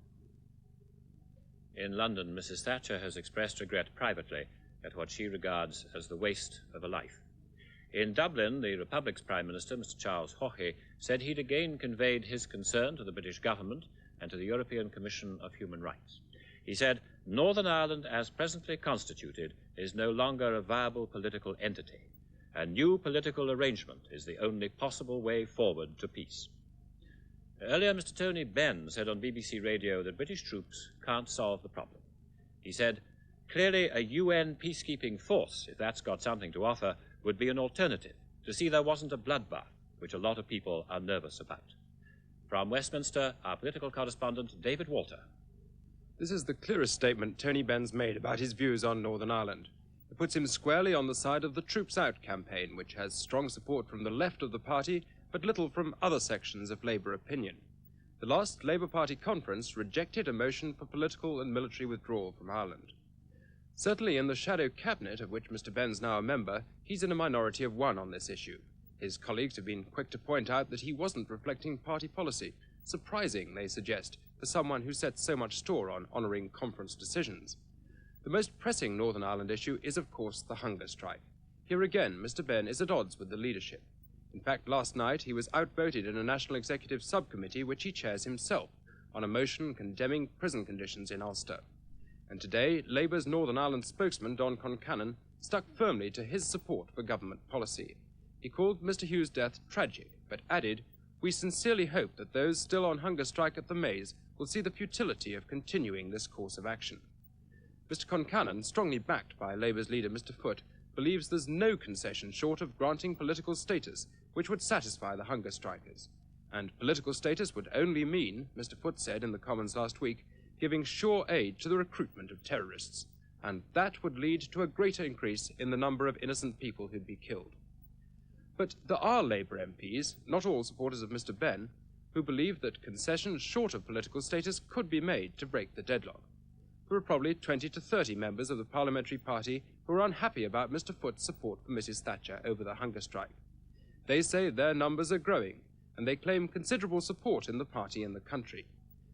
In London, Mrs. Thatcher has expressed regret privately at what she regards as the waste of a life. In Dublin, the Republic's Prime Minister, Mr. Charles Haughey, said he'd again conveyed his concern to the British government and to the European Commission of Human Rights. He said, Northern Ireland, as presently constituted, is no longer a viable political entity. A new political arrangement is the only possible way forward to peace. Earlier, Mr. Tony Benn said on BBC Radio that British troops can't solve the problem. He said, clearly a UN peacekeeping force, if that's got something to offer, would be an alternative, to see there wasn't a bloodbath, which a lot of people are nervous about. From Westminster, our political correspondent, David Walter. This is the clearest statement Tony Benn's made about his views on Northern Ireland. It puts him squarely on the side of the Troops Out campaign, which has strong support from the left of the party, but little from other sections of Labour opinion. The last Labour Party conference rejected a motion for political and military withdrawal from Ireland. Certainly in the shadow cabinet, of which Mr. Benn's now a member, he's in a minority of one on this issue. His colleagues have been quick to point out that he wasn't reflecting party policy. Surprising, they suggest, for someone who sets so much store on honouring conference decisions. The most pressing Northern Ireland issue is, of course, the hunger strike. Here again, Mr. Benn is at odds with the leadership. In fact, last night he was outvoted in a National Executive Subcommittee which he chairs himself on a motion condemning prison conditions in Ulster. And today, Labour's Northern Ireland spokesman, Don Concannon, stuck firmly to his support for government policy. He called Mr. Hughes' death tragic, but added, "We sincerely hope that those still on hunger strike at the Maze will see the futility of continuing this course of action." Mr. Concannon, strongly backed by Labour's leader Mr. Foote, believes there's no concession short of granting political status which would satisfy the hunger strikers. And political status would only mean, Mr. Foote said in the Commons last week, giving sure aid to the recruitment of terrorists. And that would lead to a greater increase in the number of innocent people who'd be killed. But there are Labour MPs, not all supporters of Mr. Benn, who believe that concessions short of political status could be made to break the deadlock. There are probably 20 to 30 members of the Parliamentary Party who are unhappy about Mr. Foote's support for Mrs. Thatcher over the hunger strike. They say their numbers are growing, and they claim considerable support in the party and the country.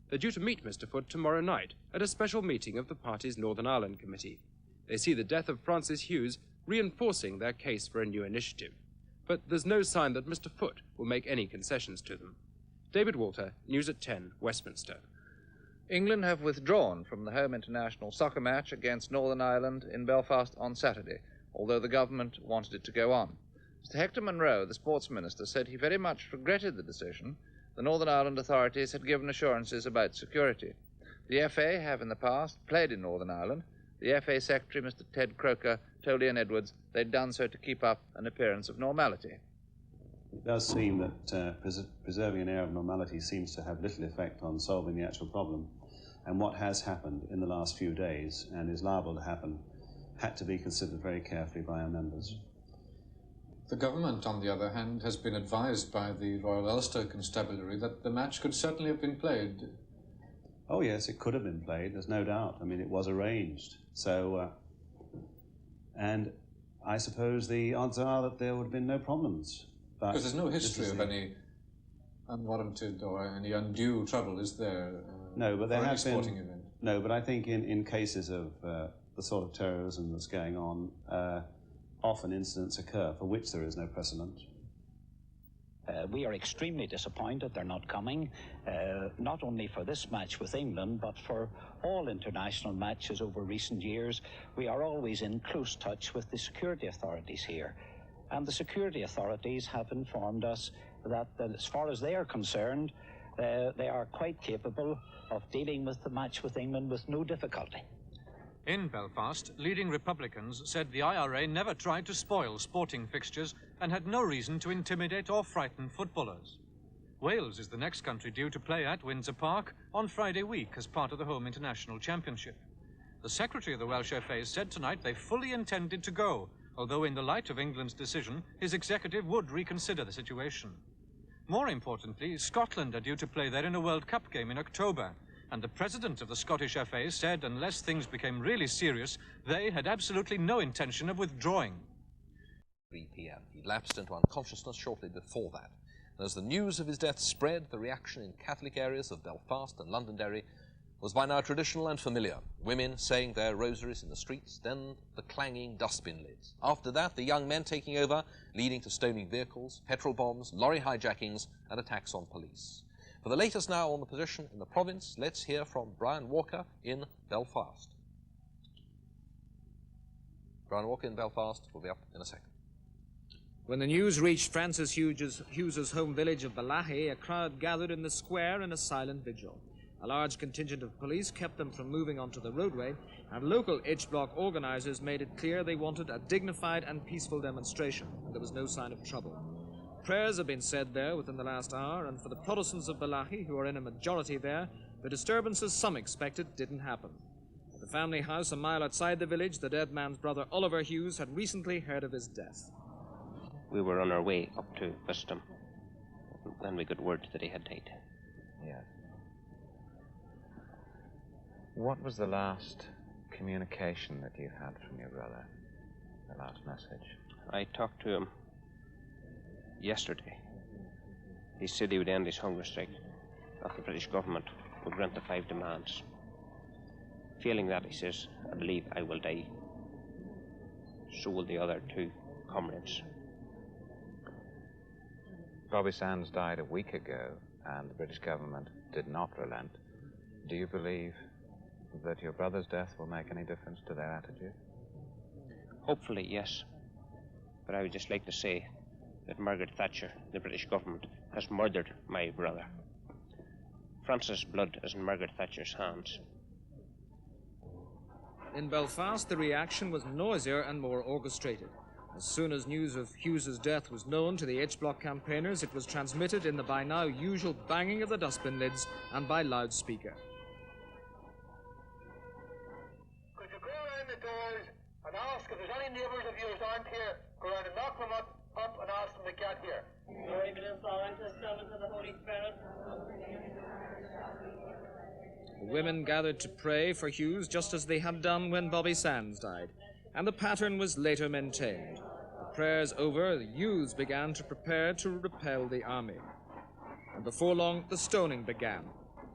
They're due to meet Mr. Foote tomorrow night at a special meeting of the party's Northern Ireland Committee. They see the death of Francis Hughes reinforcing their case for a new initiative. But there's no sign that Mr. Foote will make any concessions to them. David Walter, News at 10, Westminster. England have withdrawn from the home international soccer match against Northern Ireland in Belfast on Saturday, although the government wanted it to go on. Mr. Hector Munro, the sports minister, said he very much regretted the decision. The Northern Ireland authorities had given assurances about security. The FA have in the past played in Northern Ireland. The FA secretary, Mr. Ted Croker, told Ian Edwards they'd done so to keep up an appearance of normality. It does seem that preserving an air of normality seems to have little effect on solving the actual problem. And what has happened in the last few days, and is liable to happen, had to be considered very carefully by our members. The government, on the other hand, has been advised by the Royal Ulster Constabulary that the match could certainly have been played. Oh yes, it could have been played, there's no doubt. I mean, it was arranged. So, and I suppose the odds are that there would have been no problems. Because there's no history of any unwarranted or any undue trouble, is there? No, but there have sporting been. Event? No, but I think in cases of the sort of terrorism that's going on, often incidents occur for which there is no precedent. We are extremely disappointed they're not coming, not only for this match with England, but for all international matches over recent years. We are always in close touch with the security authorities here. And the security authorities have informed us that as far as they are concerned, they are quite capable of dealing with the match with England with no difficulty. In Belfast, leading Republicans said the IRA never tried to spoil sporting fixtures and had no reason to intimidate or frighten footballers. Wales is the next country due to play at Windsor Park on Friday week as part of the home international championship. The secretary of the Welsh FA said tonight they fully intended to go, although in the light of England's decision, his executive would reconsider the situation. More importantly, Scotland are due to play there in a World Cup game in October, and the president of the Scottish FA said unless things became really serious, they had absolutely no intention of withdrawing. 3 p.m. He lapsed into unconsciousness shortly before that. And as the news of his death spread, the reaction in Catholic areas of Belfast and Londonderry was by now traditional and familiar. Women saying their rosaries in the streets, then the clanging dustbin lids. After that, the young men taking over, leading to stoning vehicles, petrol bombs, lorry hijackings, and attacks on police. For the latest now on the position in the province, let's hear from Brian Walker in Belfast. Brian Walker in Belfast will be up in a second. When the news reached Francis Hughes's home village of Balahi, a crowd gathered in the square in a silent vigil. A large contingent of police kept them from moving onto the roadway, and local H-Block organisers made it clear they wanted a dignified and peaceful demonstration, and there was no sign of trouble. Prayers have been said there within the last hour, and for the Protestants of Balahi, who are in a majority there, the disturbances some expected didn't happen. At the family house a mile outside the village, the dead man's brother Oliver Hughes had recently heard of his death. We were on our way up to visit him when we got word that he had died. Yes. What was the last communication that you had from your brother? The last message? I talked to him yesterday. He said he would end his hunger strike if the British government would grant the 5 demands. Failing that, he says, I believe I will die. So will the other 2 comrades. Bobby Sands died a week ago, and the British government did not relent. Do you believe that your brother's death will make any difference to their attitude? Hopefully, yes. But I would just like to say that Margaret Thatcher, the British government, has murdered my brother. Francis' blood is in Margaret Thatcher's hands. In Belfast, the reaction was noisier and more orchestrated. As soon as news of Hughes's death was known to the H-Block campaigners, it was transmitted in the by now usual banging of the dustbin lids and by loudspeaker. Could you go around the doors and ask if there's any neighbours of yours aren't here? Go around and knock them up and ask them to get here. Glory be to the Father, and to the Son, and to the Holy Spirit. The women gathered to pray for Hughes just as they had done when Bobby Sands died, and the pattern was later maintained. The prayers over, the youths began to prepare to repel the army. And before long, the stoning began.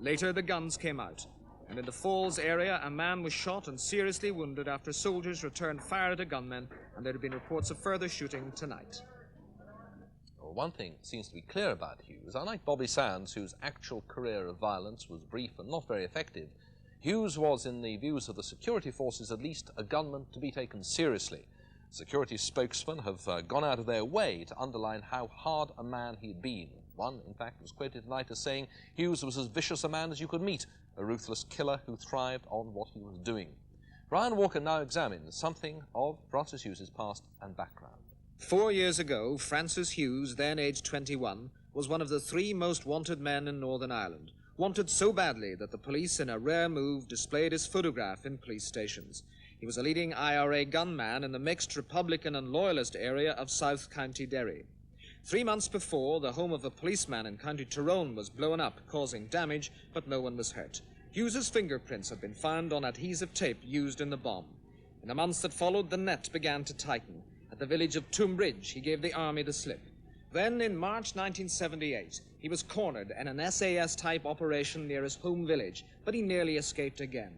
Later, the guns came out, and in the Falls area, a man was shot and seriously wounded after soldiers returned fire at a gunman, and there had been reports of further shooting tonight. Well, one thing seems to be clear about Hughes. Unlike Bobby Sands, whose actual career of violence was brief and not very effective, Hughes was, in the views of the security forces, at least a gunman to be taken seriously. Security spokesmen have gone out of their way to underline how hard a man he had been. One, in fact, was quoted tonight as saying Hughes was as vicious a man as you could meet, a ruthless killer who thrived on what he was doing. Brian Walker now examines something of Francis Hughes's past and background. 4 years ago, Francis Hughes, then aged 21, was one of the 3 most wanted men in Northern Ireland. Wanted so badly that the police, in a rare move, displayed his photograph in police stations. He was a leading IRA gunman in the mixed Republican and Loyalist area of South County Derry. 3 months before, the home of a policeman in County Tyrone was blown up, causing damage, but no one was hurt. Hughes's fingerprints had been found on adhesive tape used in the bomb. In the months that followed, the net began to tighten. At the village of Toombridge, he gave the army the slip. Then, in March 1978, he was cornered in an SAS-type operation near his home village, but he nearly escaped again.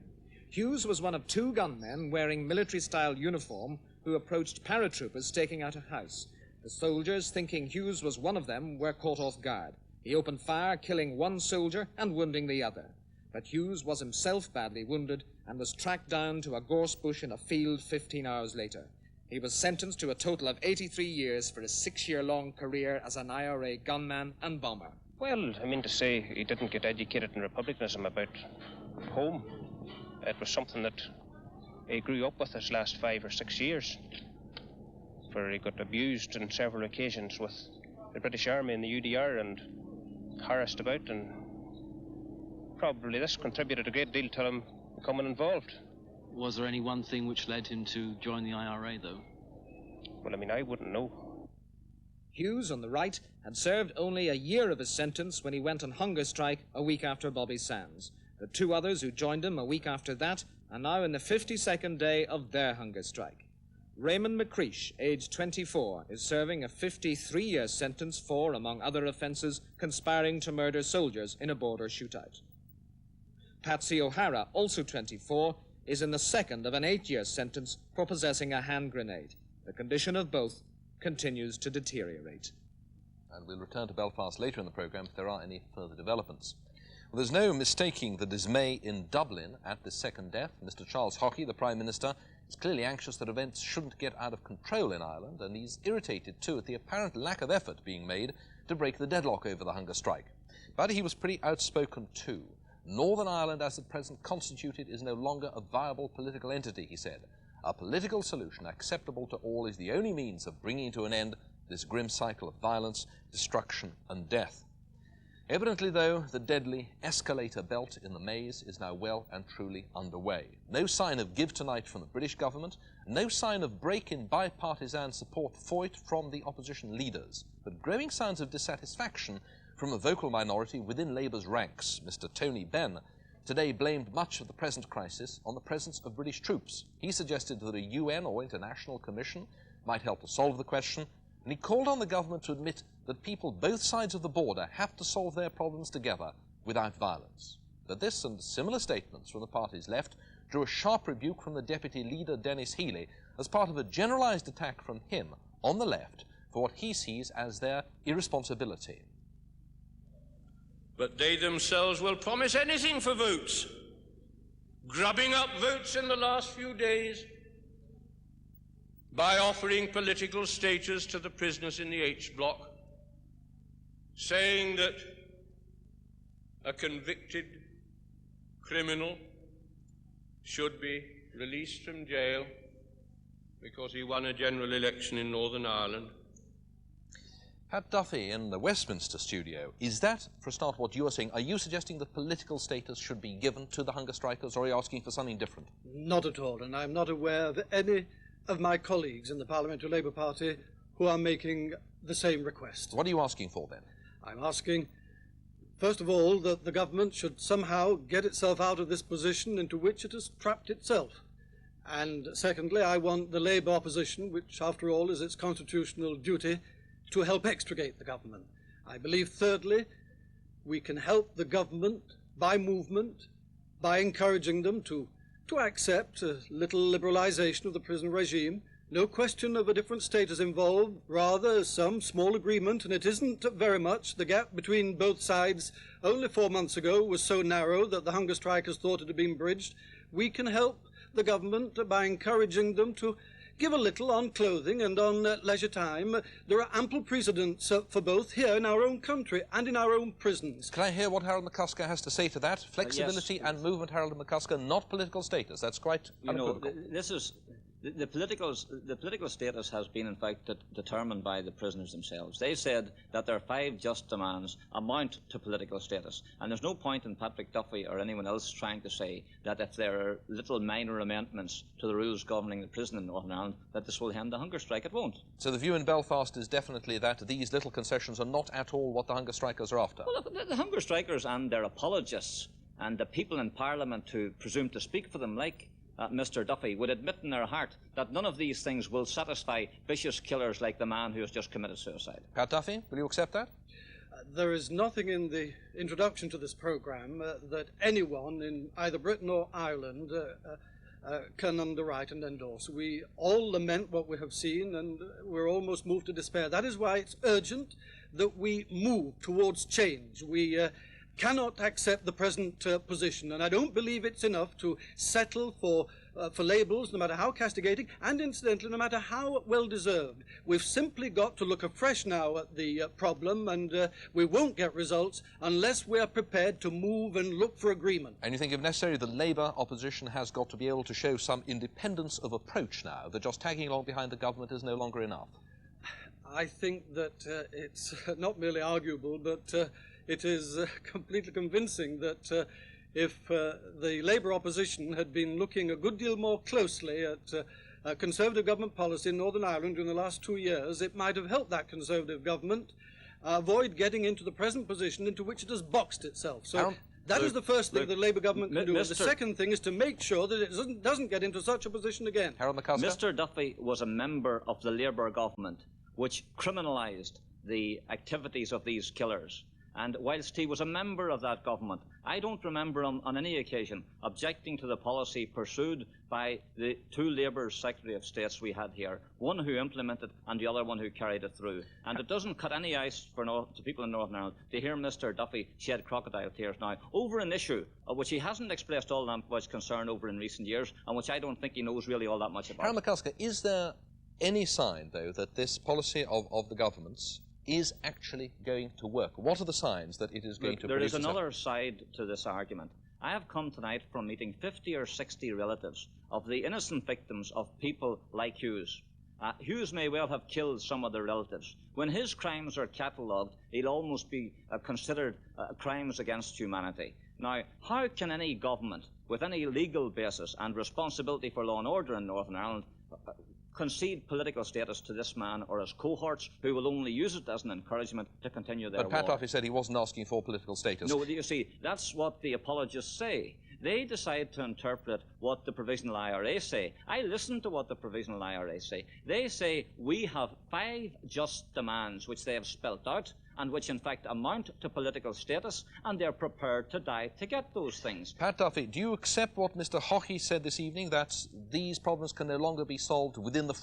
Hughes was one of 2 gunmen wearing military-style uniform who approached paratroopers staking out a house. The soldiers, thinking Hughes was one of them, were caught off guard. He opened fire, killing 1 soldier and wounding the other. But Hughes was himself badly wounded and was tracked down to a gorse bush in a field 15 hours later. He was sentenced to a total of 83 years for his 6-year-long career as an IRA gunman and bomber. Well, I mean to say, he didn't get educated in republicanism about home. It was something that he grew up with his last 5 or 6 years, where he got abused on several occasions with the British Army and the UDR and harassed about, and probably this contributed a great deal to him becoming involved. Was there any one thing which led him to join the IRA, though? Well, I mean, I wouldn't know. Hughes, on the right, had served only a year of his sentence when he went on hunger strike a week after Bobby Sands. The 2 others who joined him a week after that are now in the 52nd day of their hunger strike. Raymond McCreesh, aged 24, is serving a 53-year sentence for, among other offences, conspiring to murder soldiers in a border shootout. Patsy O'Hara, also 24, is in the 2nd of an 8-year sentence for possessing a hand grenade. The condition of both continues to deteriorate. And we'll return to Belfast later in the programme if there are any further developments. Well, there's no mistaking the dismay in Dublin at this second death. Mr. Charles Hockey, the Prime Minister, is clearly anxious that events shouldn't get out of control in Ireland, and he's irritated too at the apparent lack of effort being made to break the deadlock over the hunger strike. But he was pretty outspoken too. Northern Ireland, as at present constituted, is no longer a viable political entity, he said. A political solution acceptable to all is the only means of bringing to an end this grim cycle of violence, destruction and death. Evidently, though, the deadly escalator belt in the maze is now well and truly underway. No sign of give tonight from the British government, no sign of break in bipartisan support for it from the opposition leaders, but growing signs of dissatisfaction from a vocal minority within Labour's ranks. Mr. Tony Benn today blamed much of the present crisis on the presence of British troops. He suggested that a UN or international commission might help to solve the question, and he called on the government to admit that people both sides of the border have to solve their problems together without violence. But this and similar statements from the party's left drew a sharp rebuke from the deputy leader Dennis Healey as part of a generalised attack from him on the left for what he sees as their irresponsibility. But they themselves will promise anything for votes, grubbing up votes in the last few days by offering political status to the prisoners in the H block, saying that a convicted criminal should be released from jail because he won a general election in Northern Ireland. Pat Duffy in the Westminster studio, is that, for a start, what you are saying? Are you suggesting that political status should be given to the hunger strikers, or are you asking for something different? Not at all, and I'm not aware of any of my colleagues in the Parliamentary Labour Party who are making the same request. What are you asking for, then? I'm asking, first of all, that the government should somehow get itself out of this position into which it has trapped itself. And secondly, I want the Labour opposition, which after all is its constitutional duty, to help extricate the government. I believe, thirdly, we can help the government by movement, by encouraging them to accept a little liberalisation of the prison regime. No question of a different status involved, rather some small agreement, and it isn't very much. The gap between both sides only 4 months ago was so narrow that the hunger strikers thought it had been bridged. We can help the government by encouraging them to give a little on clothing and on leisure time. There are ample precedents for both here in our own country and in our own prisons. Can I hear what Harold McCusker has to say to that? Flexibility Yes. and movement, Harold McCusker, not political status. That's quite unequivocal. This The political status has been, in fact, determined by the prisoners themselves. They said that their 5 just demands amount to political status. And there's no point in Patrick Duffy or anyone else trying to say that if there are little minor amendments to the rules governing the prison in Northern Ireland, that this will end the hunger strike. It won't. So the view in Belfast is definitely that these little concessions are not at all what the hunger strikers are after. Well, look, the hunger strikers and their apologists and the people in Parliament who presume to speak for them, like Mr. Duffy, would admit in their heart that none of these things will satisfy vicious killers like the man who has just committed suicide. Pat Duffy, will you accept that? There is nothing in the introduction to this programme that anyone in either Britain or Ireland can underwrite and endorse. We all lament what we have seen, and we're almost moved to despair. That is why it's urgent that we move towards change. We cannot accept the present position, and I don't believe it's enough to settle for labels, no matter how castigating, and incidentally, no matter how well-deserved. We've simply got to look afresh now at the problem, and we won't get results unless we're prepared to move and look for agreement. And you think, if necessary, the Labour opposition has got to be able to show some independence of approach now, that just tagging along behind the government is no longer enough? I think that it's not merely arguable, but it is completely convincing that if the Labour opposition had been looking a good deal more closely at Conservative government policy in Northern Ireland during the last 2 years, it might have helped that Conservative government avoid getting into the present position into which it has boxed itself. So that is the first thing the Labour government can do. And the second thing is to make sure that it doesn't get into such a position again. Mr. Duffy was a member of the Labour government which criminalised the activities of these killers. And whilst he was a member of that government, I don't remember him on any occasion objecting to the policy pursued by the 2 Labour Secretary of States we had here, one who implemented and the other one who carried it through. And it doesn't cut any ice to people in Northern Ireland to hear Mr. Duffy shed crocodile tears now over an issue of which he hasn't expressed all that much concern over in recent years, and which I don't think he knows really all that much about. Harold McCusker, is there any sign, though, that this policy of the government's is actually going to work? What are the signs that it is going to produce? There is another side to this argument. I have come tonight from meeting 50 or 60 relatives of the innocent victims of people like Hughes. Hughes may well have killed some of their relatives. When his crimes are catalogued, he'll almost be considered crimes against humanity. Now, how can any government, with any legal basis and responsibility for law and order in Northern Ireland, concede political status to this man or his cohorts, who will only use it as an encouragement to continue their war? But Pat Duffy said he wasn't asking for political status. No, you see, that's what the apologists say. They decide to interpret what the Provisional IRA say. I listen to what the Provisional IRA say. They say we have 5 just demands which they have spelt out, and which in fact amount to political status, and they're prepared to die to get those things. Pat Duffy, do you accept what Mr. Hockey said this evening, that these problems can no longer be solved within the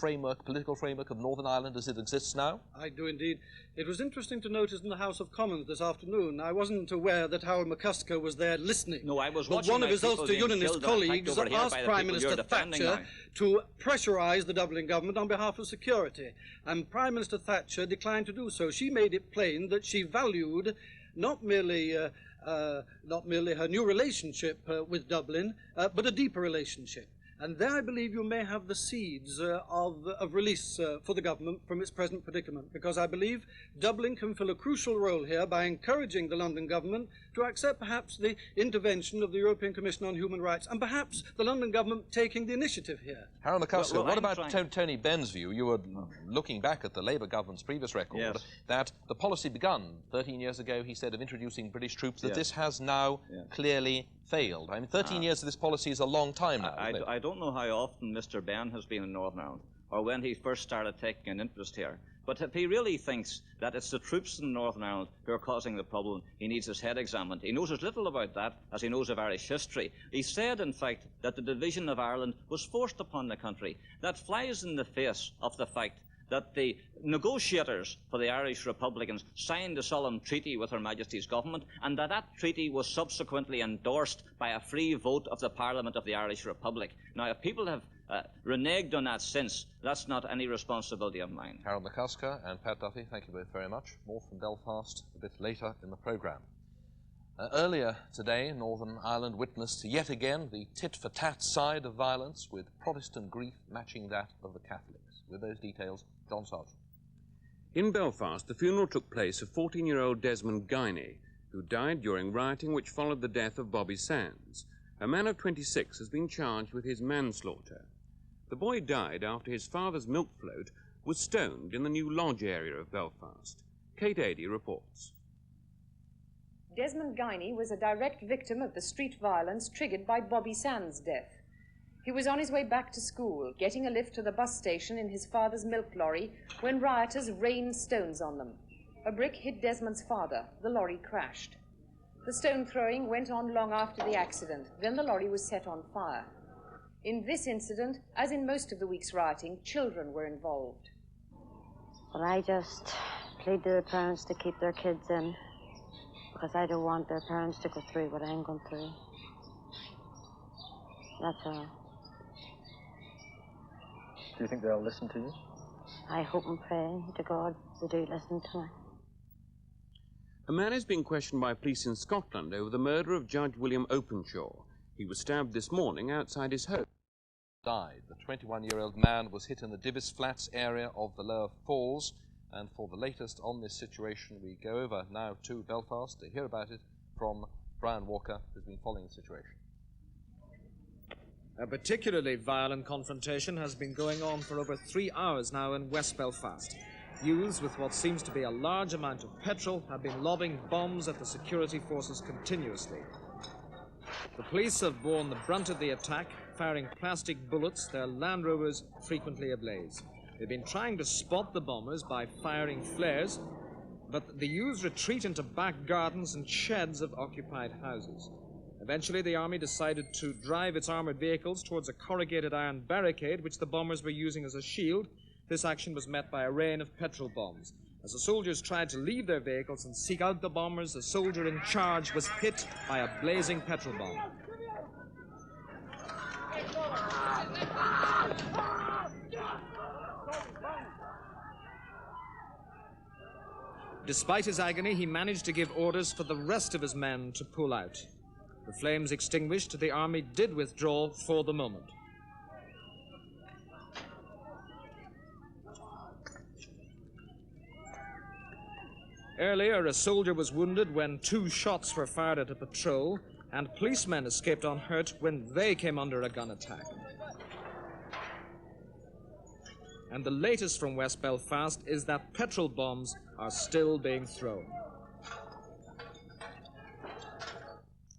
political framework of Northern Ireland as it exists now? I do indeed. It was interesting to notice in the House of Commons this afternoon, I wasn't aware that Harold McCusker was there listening. No, I was but watching. One of his Ulster Unionist colleagues asked Prime Minister Thatcher to pressurise the Dublin government on behalf of security, and Prime Minister Thatcher declined to do so. She made it plain that she valued not merely her new relationship with Dublin, but a deeper relationship. And there I believe you may have the seeds of release for the government from its present predicament, because I believe Dublin can fill a crucial role here by encouraging the London government to accept perhaps the intervention of the European Commission on Human Rights, and perhaps the London government taking the initiative here. Harold McCusker, what about Tony Benn's view? You were looking back at the Labour government's previous record, that the policy begun 13 years ago, he said, of introducing British troops, that this has now clearly failed. I mean, 13 years of this policy is a long time now. I don't know how often Mr. Benn has been in Northern Ireland, or when he first started taking an interest here. But if he really thinks that it's the troops in Northern Ireland who are causing the problem, he needs his head examined. He knows as little about that as he knows of Irish history. He said, in fact, that the division of Ireland was forced upon the country. That flies in the face of the fact that the negotiators for the Irish Republicans signed a solemn treaty with Her Majesty's government, and that treaty was subsequently endorsed by a free vote of the Parliament of the Irish Republic. Now, if people have reneged on that since, that's not any responsibility of mine. Harold McCusker and Pat Duffy, thank you both very much. More from Belfast a bit later in the programme. Earlier today, Northern Ireland witnessed yet again the tit-for-tat side of violence, with Protestant grief matching that of the Catholics. With those details, John Sargent. In Belfast, the funeral took place of 14-year-old Desmond Guiney, who died during rioting which followed the death of Bobby Sands. A man of 26 has been charged with his manslaughter. The boy died after his father's milk float was stoned in the New Lodge area of Belfast. Kate Adey reports. Desmond Guiney was a direct victim of the street violence triggered by Bobby Sands' death. He was on his way back to school, getting a lift to the bus station in his father's milk lorry, when rioters rained stones on them. A brick hit Desmond's father. The lorry crashed. The stone throwing went on long after the accident. Then the lorry was set on fire. In this incident, as in most of the week's rioting, children were involved. Well, I just plead to the parents to keep their kids in, because I don't want their parents to go through what I'm going through. That's all. Do you think they'll listen to you? I hope and pray to God they do listen to me. A man is being questioned by police in Scotland over the murder of Judge William Openshaw. He was stabbed this morning outside his home. Died. The 21-year-old man was hit in the Divis Flats area of the Lower Falls. And for the latest on this situation, we go over now to Belfast to hear about it from Brian Walker, who's been following the situation. A particularly violent confrontation has been going on for over 3 hours now in West Belfast. Youths with what seems to be a large amount of petrol have been lobbing bombs at the security forces continuously. The police have borne the brunt of the attack, firing plastic bullets, their Land Rovers frequently ablaze. They've been trying to spot the bombers by firing flares, but the youths retreat into back gardens and sheds of occupied houses. Eventually, the army decided to drive its armored vehicles towards a corrugated iron barricade, which the bombers were using as a shield. This action was met by a rain of petrol bombs. As the soldiers tried to leave their vehicles and seek out the bombers, the soldier in charge was hit by a blazing petrol bomb. Despite his agony, he managed to give orders for the rest of his men to pull out. The flames extinguished, the army did withdraw for the moment. Earlier, a soldier was wounded when 2 shots were fired at a patrol, and policemen escaped unhurt when they came under a gun attack. And the latest from West Belfast is that petrol bombs are still being thrown.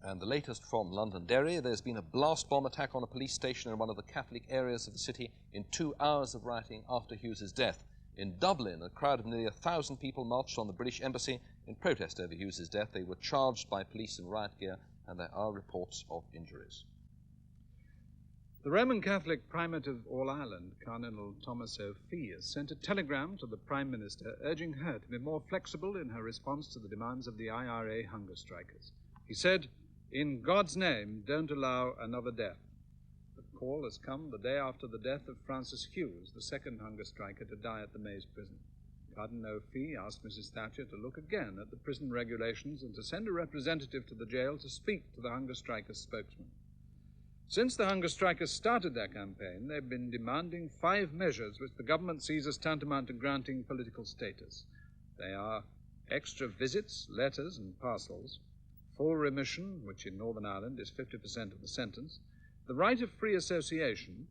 And the latest from Londonderry, there's been a blast bomb attack on a police station in one of the Catholic areas of the city in 2 hours of rioting after Hughes's death. In Dublin, a crowd of nearly 1,000 people marched on the British Embassy in protest over Hughes's death. They were charged by police in riot gear, and there are reports of injuries. The Roman Catholic Primate of All Ireland, Cardinal Thomas O'Fee, has sent a telegram to the Prime Minister urging her to be more flexible in her response to the demands of the IRA hunger strikers. He said, "In God's name, don't allow another death." The call has come the day after the death of Francis Hughes, the second hunger striker to die at the Maze prison. Cardinal O'Fee asked Mrs. Thatcher to look again at the prison regulations and to send a representative to the jail to speak to the hunger strikers' spokesman. Since the hunger strikers started their campaign, they've been demanding 5 measures which the government sees as tantamount to granting political status. They are extra visits, letters and parcels, full remission, which in Northern Ireland is 50% of the sentence, the right of free association,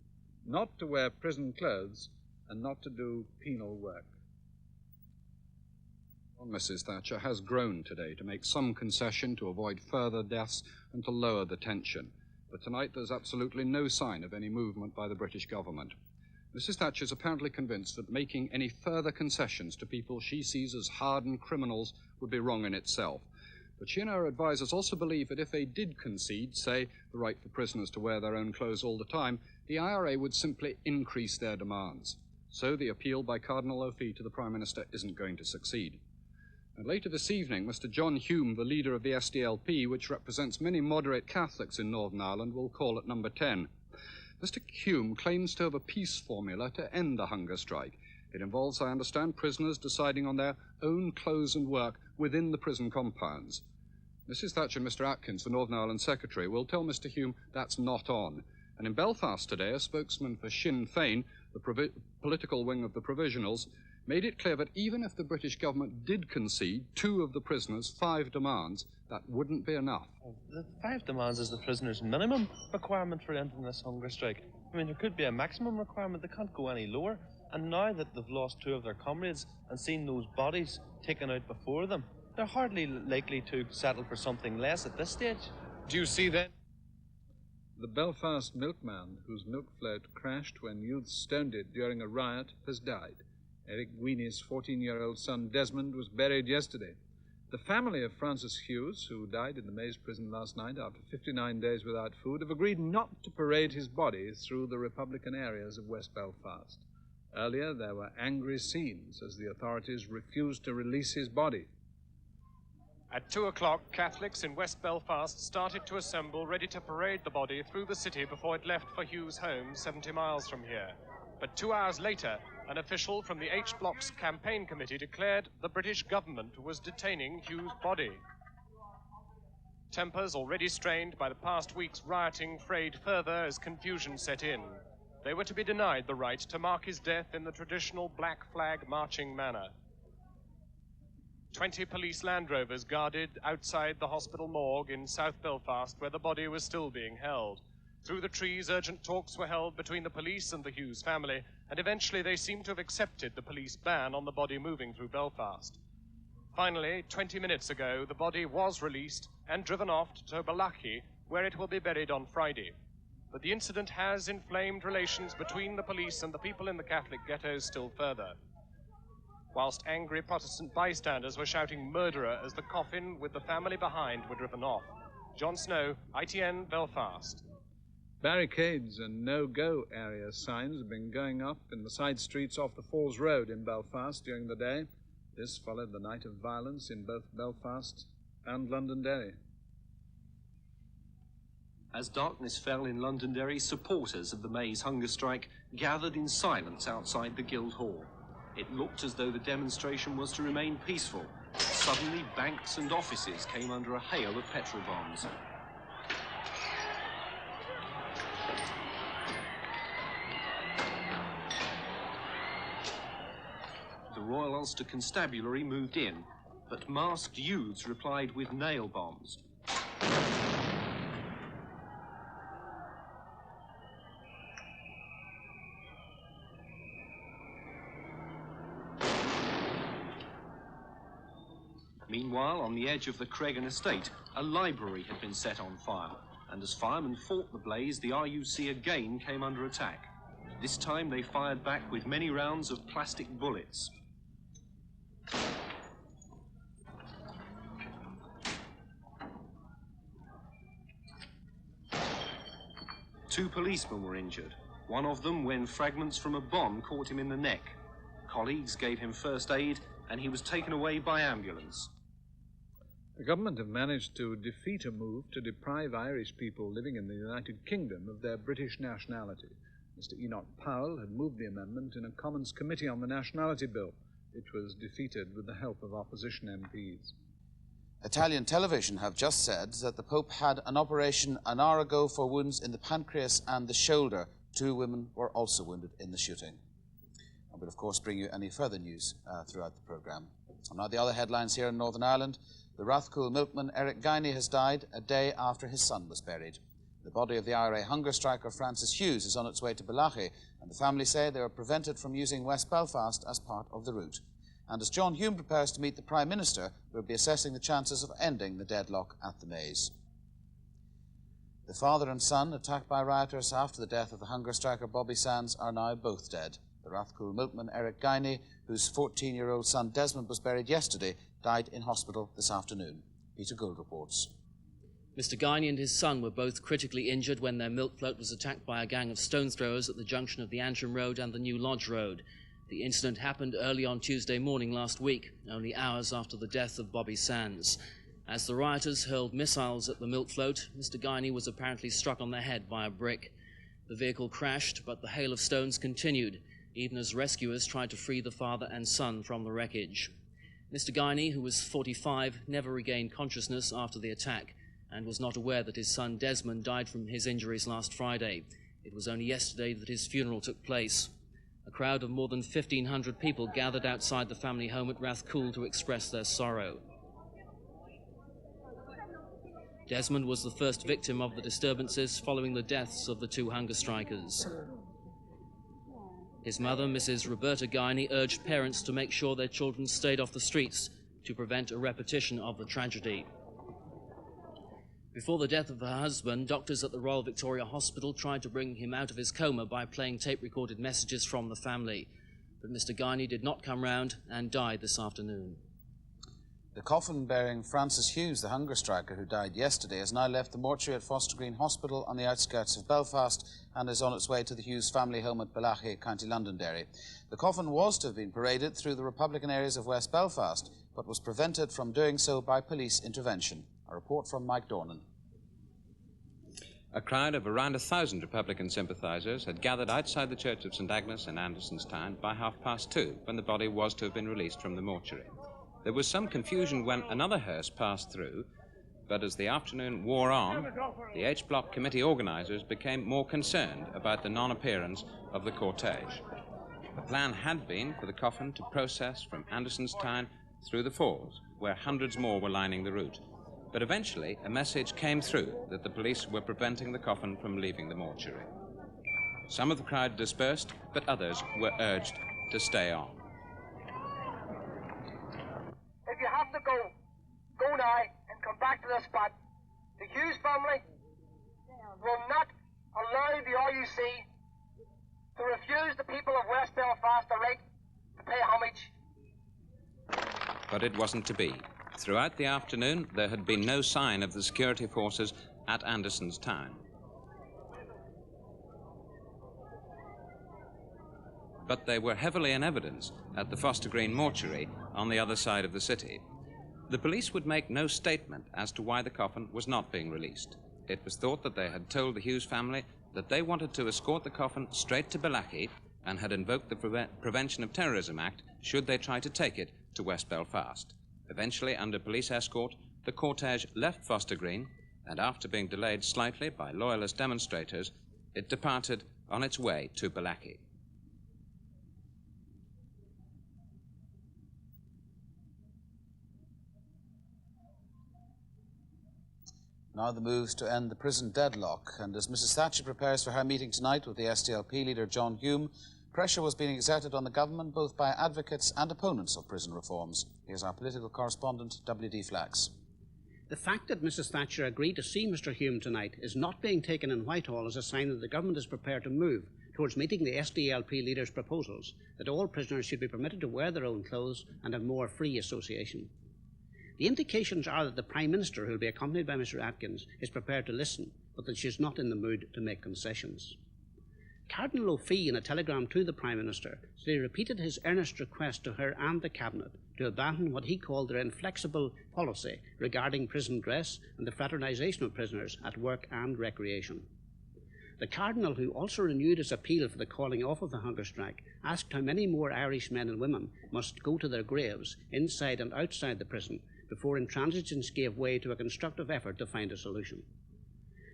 not to wear prison clothes, and not to do penal work. Mrs. Thatcher has grown today to make some concession to avoid further deaths and to lower the tension. But tonight there's absolutely no sign of any movement by the British government. Mrs. Thatcher is apparently convinced that making any further concessions to people she sees as hardened criminals would be wrong in itself. But she and her advisers also believe that if they did concede, say, the right for prisoners to wear their own clothes all the time, the IRA would simply increase their demands. So the appeal by Cardinal O'Fee to the Prime Minister isn't going to succeed. And later this evening, Mr. John Hume, the leader of the SDLP, which represents many moderate Catholics in Northern Ireland, will call at number 10. Mr. Hume claims to have a peace formula to end the hunger strike. It involves, I understand, prisoners deciding on their own clothes and work within the prison compounds. Mrs. Thatcher and Mr. Atkins, the Northern Ireland Secretary, will tell Mr. Hume that's not on. And in Belfast today, a spokesman for Sinn Féin, the political wing of the Provisionals, made it clear that even if the British government did concede 2 of the prisoners' 5 demands, that wouldn't be enough. The 5 demands is the prisoners' minimum requirement for ending this hunger strike. I mean, there could be a maximum requirement. They can't go any lower. And now that they've lost 2 of their comrades and seen those bodies taken out before them, they're hardly likely to settle for something less at this stage. Do you see then? The Belfast milkman, whose milk float crashed when youths stoned it during a riot, has died. Eric Guiney's 14-year-old son Desmond was buried yesterday. The family of Francis Hughes, who died in the Maze prison last night after 59 days without food, have agreed not to parade his body through the Republican areas of West Belfast. Earlier, there were angry scenes as the authorities refused to release his body. At 2 o'clock, Catholics in West Belfast started to assemble, ready to parade the body through the city before it left for Hughes' home 70 miles from here. But 2 hours later, an official from the H Block's campaign committee declared the British government was detaining Hughes' body. Tempers already strained by the past week's rioting frayed further as confusion set in. They were to be denied the right to mark his death in the traditional black flag marching manner. 20 police Land Rovers guarded outside the hospital morgue in South Belfast, where the body was still being held. Through the trees, urgent talks were held between the police and the Hughes family, and eventually they seem to have accepted the police ban on the body moving through Belfast. Finally, 20 minutes ago, the body was released and driven off to Balachi, where it will be buried on Friday. But the incident has inflamed relations between the police and the people in the Catholic ghettos still further. Whilst angry Protestant bystanders were shouting murderer as the coffin with the family behind were driven off. John Snow, ITN, Belfast. Barricades and no-go area signs have been going up in the side streets off the Falls Road in Belfast during the day. This followed the night of violence in both Belfast and Londonderry. As darkness fell in Londonderry, supporters of the Maze hunger strike gathered in silence outside the Guildhall. It looked as though the demonstration was to remain peaceful. Suddenly, banks and offices came under a hail of petrol bombs. The Royal Ulster Constabulary moved in, but masked youths replied with nail bombs. Meanwhile, on the edge of the Cregan estate, a library had been set on fire, and as firemen fought the blaze, the RUC again came under attack. This time they fired back with many rounds of plastic bullets. Two policemen were injured, one of them when fragments from a bomb caught him in the neck. Colleagues gave him first aid, and he was taken away by ambulance. The government have managed to defeat a move to deprive Irish people living in the United Kingdom of their British nationality. Mr. Enoch Powell had moved the amendment in a Commons Committee on the Nationality Bill. It was defeated with the help of opposition MPs. Italian television have just said that the Pope had an operation an hour ago for wounds in the pancreas and the shoulder. 2 women were also wounded in the shooting. I will, of course, bring you any further news throughout the programme. And now the other headlines here in Northern Ireland. The Rathcoole milkman Eric Guiney has died a day after his son was buried. The body of the IRA hunger striker Francis Hughes is on its way to Balachi, and the family say they were prevented from using West Belfast as part of the route. And as John Hume prepares to meet the Prime Minister, we'll be assessing the chances of ending the deadlock at the Maze. The father and son, attacked by rioters after the death of the hunger striker Bobby Sands, are now both dead. The Rathcoole milkman Eric Guiney, whose 14-year-old son Desmond was buried yesterday, died in hospital this afternoon. Peter Gould reports. Mr. Guiney and his son were both critically injured when their milk float was attacked by a gang of stone throwers at the junction of the Antrim Road and the New Lodge Road. The incident happened early on Tuesday morning last week, only hours after the death of Bobby Sands. As the rioters hurled missiles at the milk float, Mr. Guiney was apparently struck on the head by a brick. The vehicle crashed, but the hail of stones continued, even as rescuers tried to free the father and son from the wreckage. Mr. Guiney, who was 45, never regained consciousness after the attack and was not aware that his son Desmond died from his injuries last Friday. It was only yesterday that his funeral took place. A crowd of more than 1,500 people gathered outside the family home at Rathcoole to express their sorrow. Desmond was the first victim of the disturbances following the deaths of the two hunger strikers. His mother, Mrs. Roberta Guiney, urged parents to make sure their children stayed off the streets to prevent a repetition of the tragedy. Before the death of her husband, doctors at the Royal Victoria Hospital tried to bring him out of his coma by playing tape-recorded messages from the family. But Mr. Guiney did not come round and died this afternoon. The coffin bearing Francis Hughes, the hunger striker who died yesterday, has now left the mortuary at Foster Green Hospital on the outskirts of Belfast and is on its way to the Hughes family home at Balachi, County Londonderry. The coffin was to have been paraded through the Republican areas of West Belfast, but was prevented from doing so by police intervention. A report from Mike Dornan. A crowd of around 1,000 Republican sympathisers had gathered outside the Church of St Agnes in Andersonstown by 2:30 when the body was to have been released from the mortuary. There was some confusion when another hearse passed through, but as the afternoon wore on, the H-Block committee organisers became more concerned about the non-appearance of the cortege. The plan had been for the coffin to process from Andersonstown through the Falls, where hundreds more were lining the route. But eventually, a message came through that the police were preventing the coffin from leaving the mortuary. Some of the crowd dispersed, but others were urged to stay on. If you have to go, go now and come back to the spot. The Hughes family will not allow the RUC to refuse the people of West Belfast the right to pay homage. But it wasn't to be. Throughout the afternoon, there had been no sign of the security forces at Andersonstown. But they were heavily in evidence at the Foster Green mortuary on the other side of the city. The police would make no statement as to why the coffin was not being released. It was thought that they had told the Hughes family that they wanted to escort the coffin straight to Balachi and had invoked the Prevention of Terrorism Act should they try to take it to West Belfast. Eventually, under police escort, the cortege left Foster Green, and after being delayed slightly by Loyalist demonstrators, it departed on its way to Balachi. Now the moves to end the prison deadlock, and as Mrs Thatcher prepares for her meeting tonight with the SDLP leader John Hume, pressure was being exerted on the government both by advocates and opponents of prison reforms. Here's our political correspondent, W.D. Flax. The fact that Mrs Thatcher agreed to see Mr Hume tonight is not being taken in Whitehall as a sign that the government is prepared to move towards meeting the SDLP leader's proposals that all prisoners should be permitted to wear their own clothes and have more free association. The indications are that the Prime Minister, who will be accompanied by Mr Atkins, is prepared to listen, but that she is not in the mood to make concessions. Cardinal O'Fee, in a telegram to the Prime Minister, said he repeated his earnest request to her and the Cabinet to abandon what he called their inflexible policy regarding prison dress and the fraternisation of prisoners at work and recreation. The Cardinal, who also renewed his appeal for the calling off of the hunger strike, asked how many more Irish men and women must go to their graves inside and outside the prison before intransigence gave way to a constructive effort to find a solution.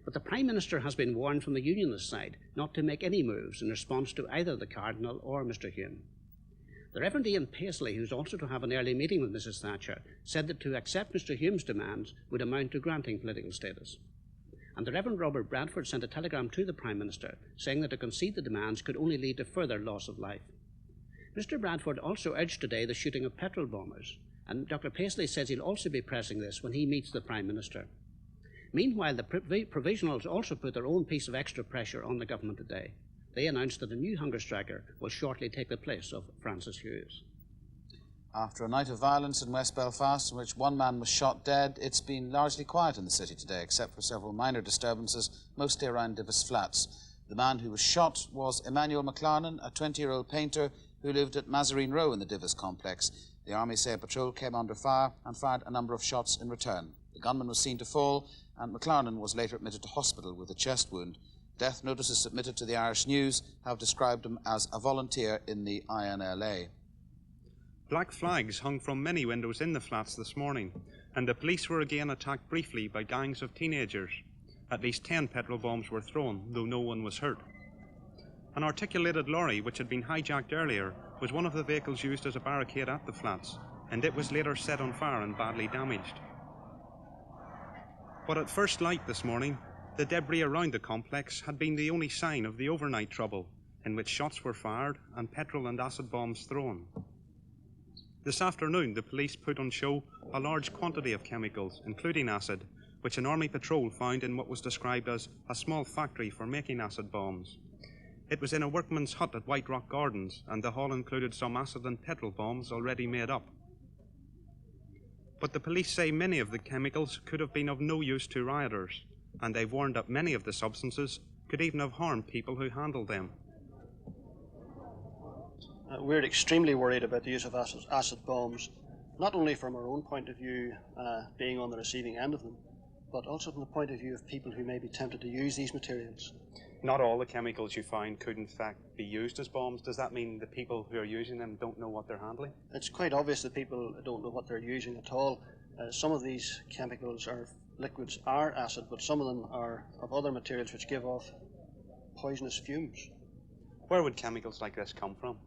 But the Prime Minister has been warned from the Unionist side not to make any moves in response to either the Cardinal or Mr Hume. The Reverend Ian Paisley, who is also to have an early meeting with Mrs Thatcher, said that to accept Mr Hume's demands would amount to granting political status. And the Reverend Robert Bradford sent a telegram to the Prime Minister saying that to concede the demands could only lead to further loss of life. Mr Bradford also urged today the shooting of petrol bombers, and Dr Paisley says he'll also be pressing this when he meets the Prime Minister. Meanwhile, the Provisionals also put their own piece of extra pressure on the government today. They announced that a new hunger striker will shortly take the place of Francis Hughes. After a night of violence in West Belfast in which one man was shot dead, it's been largely quiet in the city today, except for several minor disturbances, mostly around Divis Flats. The man who was shot was Emmanuel McLarnon, a 20-year-old painter who lived at Mazarine Row in the Divis complex. The army say a patrol came under fire and fired a number of shots in return. The gunman was seen to fall, and McLarnon was later admitted to hospital with a chest wound. Death notices submitted to the Irish News have described him as a volunteer in the INLA. Black flags hung from many windows in the flats this morning, and the police were again attacked briefly by gangs of teenagers. At least 10 petrol bombs were thrown, though no one was hurt. An articulated lorry, which had been hijacked earlier, was one of the vehicles used as a barricade at the flats, and it was later set on fire and badly damaged. But at first light this morning, the debris around the complex had been the only sign of the overnight trouble, in which shots were fired and petrol and acid bombs thrown. This afternoon, the police put on show a large quantity of chemicals, including acid, which an army patrol found in what was described as a small factory for making acid bombs. It was in a workman's hut at White Rock Gardens, and the haul included some acid and petrol bombs already made up. But the police say many of the chemicals could have been of no use to rioters, and they've warned that many of the substances could even have harmed people who handled them. We're extremely worried about the use of acid bombs, not only from our own point of view, being on the receiving end of them, but also from the point of view of people who may be tempted to use these materials. Not all the chemicals you find could in fact be used as bombs. Does that mean the people who are using them don't know what they're handling? It's quite obvious that people don't know what they're using at all. Some of these chemicals or liquids are acid, but some of them are of other materials which give off poisonous fumes. Where would chemicals like this come from?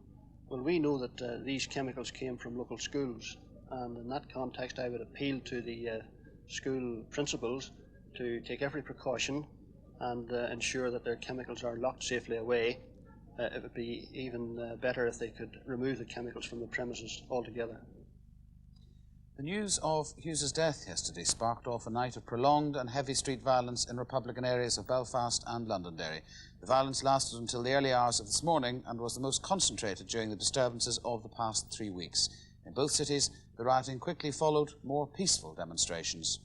Well, we know that these chemicals came from local schools, and in that context I would appeal to the school principals to take every precaution and ensure that their chemicals are locked safely away. It would be even better if they could remove the chemicals from the premises altogether. The news of Hughes's death yesterday sparked off a night of prolonged and heavy street violence in Republican areas of Belfast and Londonderry. The violence lasted until the early hours of this morning and was the most concentrated during the disturbances of the past 3 weeks. In both cities, the rioting quickly followed more peaceful demonstrations.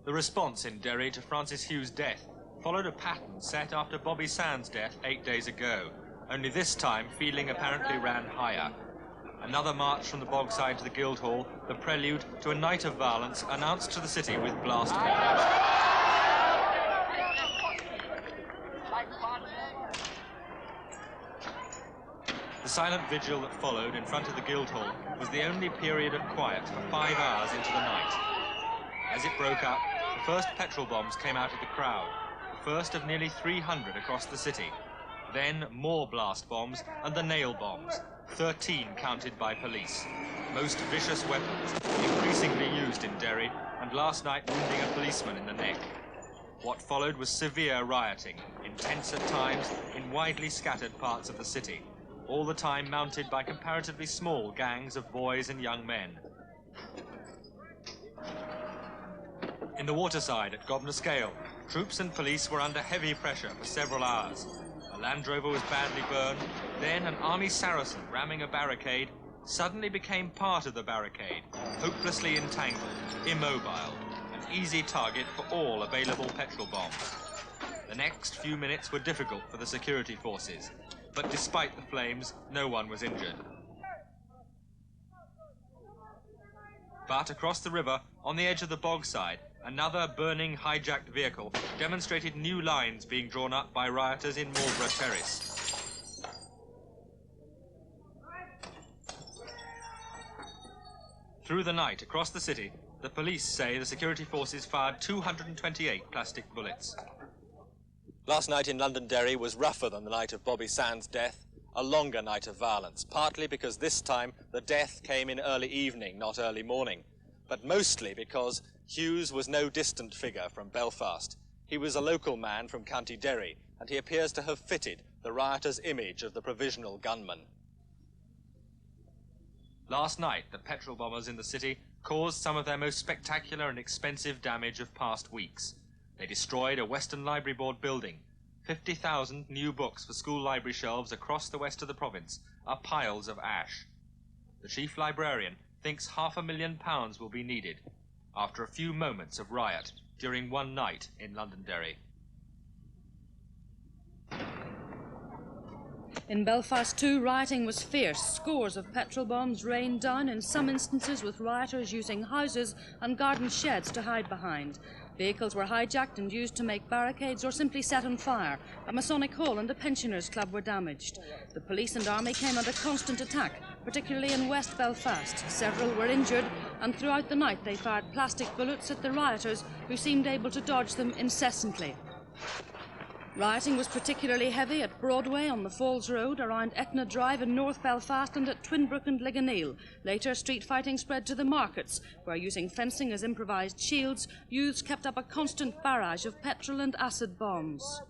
The response in Derry to Francis Hughes' death followed a pattern set after Bobby Sands' death 8 days ago, only this time feeling apparently ran higher. Another march from the Bogside to the Guildhall, the prelude to a night of violence announced to the city with blast bombs. The silent vigil that followed in front of the Guildhall was the only period of quiet for 5 hours into the night. As it broke up, the first petrol bombs came out of the crowd, the first of nearly 300 across the city. Then more blast bombs and the nail bombs, 13 counted by police. Most vicious weapons, increasingly used in Derry, and last night wounding a policeman in the neck. What followed was severe rioting, intense at times in widely scattered parts of the city, all the time mounted by comparatively small gangs of boys and young men. In the waterside at Gobner Scale, troops and police were under heavy pressure for several hours. A Land Rover was badly burned, then an army Saracen ramming a barricade suddenly became part of the barricade, hopelessly entangled, immobile, an easy target for all available petrol bombs. The next few minutes were difficult for the security forces, but despite the flames, no one was injured. But across the river, on the edge of the Bogside, another burning hijacked vehicle demonstrated new lines being drawn up by rioters in Marlborough Terrace. Through the night, across the city, the police say the security forces fired 228 plastic bullets. Last night in Londonderry was rougher than the night of Bobby Sands' death, a longer night of violence, partly because this time the death came in early evening, not early morning, but mostly because Hughes was no distant figure from Belfast. He was a local man from County Derry, and he appears to have fitted the rioters' image of the provisional gunman. Last night, the petrol bombers in the city caused some of their most spectacular and expensive damage of past weeks. They destroyed a Western Library Board building. 50,000 new books for school library shelves across the west of the province are piles of ash. The chief librarian thinks £500,000 will be needed after a few moments of riot during one night in Londonderry. In Belfast too, rioting was fierce. Scores of petrol bombs rained down, in some instances with rioters using houses and garden sheds to hide behind. Vehicles were hijacked and used to make barricades or simply set on fire. A Masonic Hall and a pensioners' club were damaged. The police and army came under constant attack, particularly in West Belfast. Several were injured, and throughout the night they fired plastic bullets at the rioters, who seemed able to dodge them incessantly. Rioting was particularly heavy at Broadway, on the Falls Road, around Etna Drive in North Belfast, and at Twinbrook and Ligoneel. Later, street fighting spread to the markets, where, using fencing as improvised shields, youths kept up a constant barrage of petrol and acid bombs.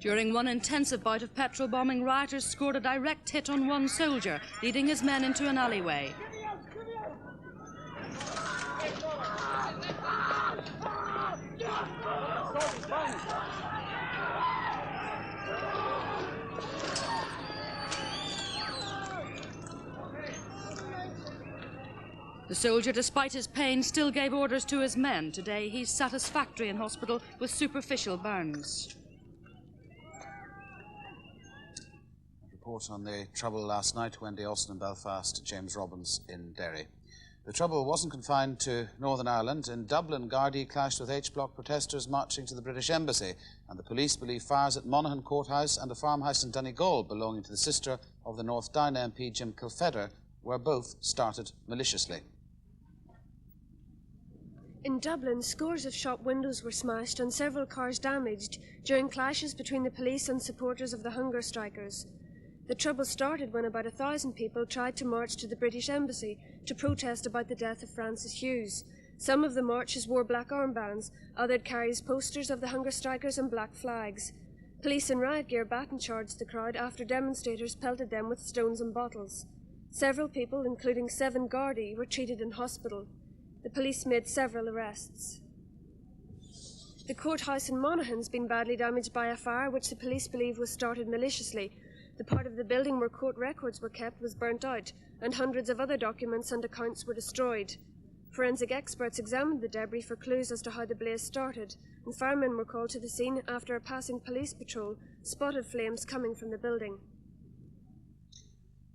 During one intensive bout of petrol bombing, rioters scored a direct hit on one soldier, leading his men into an alleyway. The soldier, despite his pain, still gave orders to his men. Today he's satisfactory in hospital with superficial burns. Report on the trouble last night, Wendy Olsen in Belfast, James Robbins in Derry. The trouble wasn't confined to Northern Ireland. In Dublin, Gardaí clashed with H-Block protesters marching to the British Embassy, and the police believe fires at Monaghan Courthouse and a farmhouse in Donegal belonging to the sister of the North Down MP Jim Kilfedder were both started maliciously. In Dublin, scores of shop windows were smashed and several cars damaged during clashes between the police and supporters of the hunger strikers. The trouble started when about 1,000 people tried to march to the British Embassy to protest about the death of Francis Hughes. Some of the marchers wore black armbands, others carried posters of the hunger strikers and black flags. Police in riot gear baton charged the crowd after demonstrators pelted them with stones and bottles. Several people, including 7 Gardaí, were treated in hospital. The police made several arrests. The courthouse in Monaghan has been badly damaged by a fire which the police believe was started maliciously. The part of the building where court records were kept was burnt out, and hundreds of other documents and accounts were destroyed. Forensic experts examined the debris for clues as to how the blaze started, and firemen were called to the scene after a passing police patrol spotted flames coming from the building.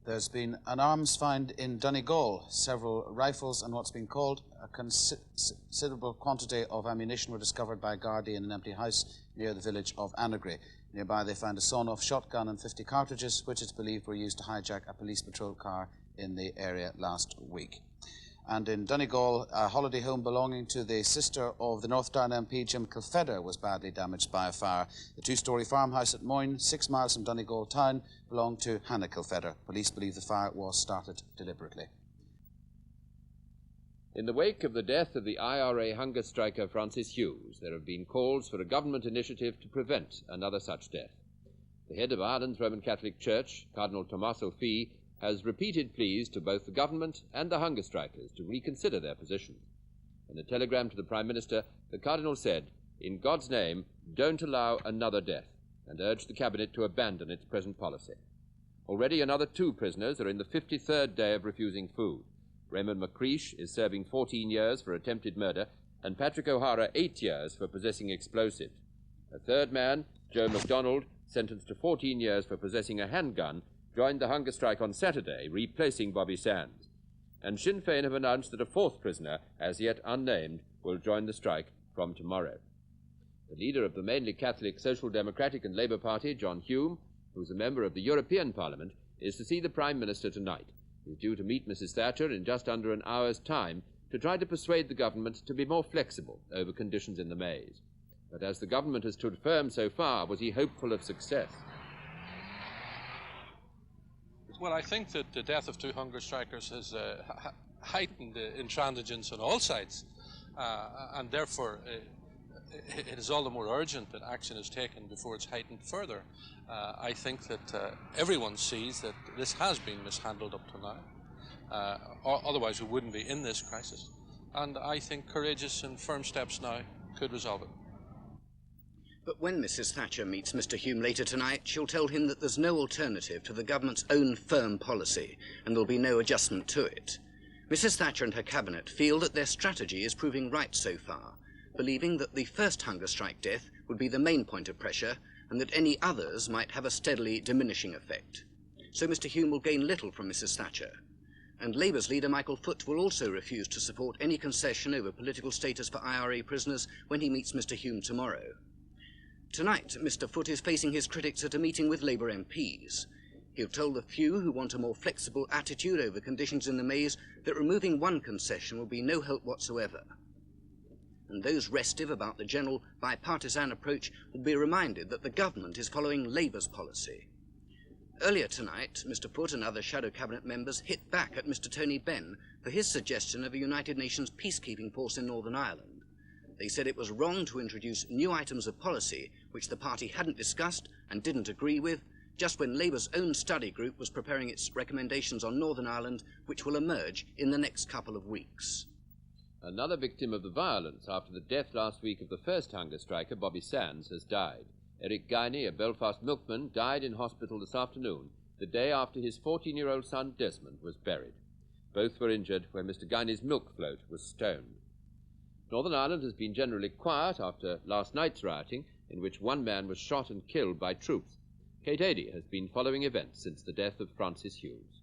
There's been an arms find in Donegal. Several rifles and what's been called a considerable quantity of ammunition were discovered by Gardaí in an empty house near the village of Annagry. Nearby they found a sawn-off shotgun and 50 cartridges, which it's believed were used to hijack a police patrol car in the area last week. And in Donegal, a holiday home belonging to the sister of the North Down MP Jim Kilfedder was badly damaged by a fire. The 2-storey farmhouse at Moyne, 6 miles from Donegal town, belonged to Hannah Kilfedder. Police believe the fire was started deliberately. In the wake of the death of the IRA hunger striker Francis Hughes, there have been calls for a government initiative to prevent another such death. The head of Ireland's Roman Catholic Church, Cardinal Tommaso Fee, has repeated pleas to both the government and the hunger strikers to reconsider their position. In a telegram to the Prime Minister, the Cardinal said, "In God's name, don't allow another death," and urged the Cabinet to abandon its present policy. Already another 2 prisoners are in the 53rd day of refusing food. Raymond McCreesh is serving 14 years for attempted murder, and Patrick O'Hara 8 years for possessing explosives. A 3rd man, Joe MacDonald, sentenced to 14 years for possessing a handgun, joined the hunger strike on Saturday, replacing Bobby Sands. And Sinn Féin have announced that a 4th prisoner, as yet unnamed, will join the strike from tomorrow. The leader of the mainly Catholic Social Democratic and Labour Party, John Hume, who's a member of the European Parliament, is to see the Prime Minister tonight. He's due to meet Mrs. Thatcher in just under an hour's time to try to persuade the government to be more flexible over conditions in the maze. But as the government has stood firm so far, was he hopeful of success? Well, I think that the death of 2 hunger strikers has heightened intransigence on all sides, and therefore it is all the more urgent that action is taken before it's heightened further. I think that everyone sees that this has been mishandled up to now, otherwise we wouldn't be in this crisis, and I think courageous and firm steps now could resolve it. But when Mrs. Thatcher meets Mr. Hume later tonight, she'll tell him that there's no alternative to the government's own firm policy, and there'll be no adjustment to it. Mrs. Thatcher and her cabinet feel that their strategy is proving right so far. believing that the first hunger strike death would be the main point of pressure and that any others might have a steadily diminishing effect. So Mr. Hume will gain little from Mrs. Thatcher. And Labour's leader Michael Foot will also refuse to support any concession over political status for IRA prisoners when he meets Mr. Hume tomorrow. Tonight, Mr. Foot is facing his critics at a meeting with Labour MPs. He'll tell the few who want a more flexible attitude over conditions in the maze that removing one concession will be no help whatsoever. And those restive about the general bipartisan approach will be reminded that the government is following Labour's policy. Earlier tonight, Mr. Foot and other shadow cabinet members hit back at Mr. Tony Benn for his suggestion of a United Nations peacekeeping force in Northern Ireland. They said it was wrong to introduce new items of policy which the party hadn't discussed and didn't agree with, just when Labour's own study group was preparing its recommendations on Northern Ireland, which will emerge in the next couple of weeks. Another victim of the violence after the death last week of the first hunger striker, Bobby Sands, has died. Eric Guiney, a Belfast milkman, died in hospital this afternoon, the day after his 14-year-old son Desmond was buried. Both were injured when Mr. Guiney's milk float was stoned. Northern Ireland has been generally quiet after last night's rioting, in which one man was shot and killed by troops. Kate Adie has been following events since the death of Francis Hughes.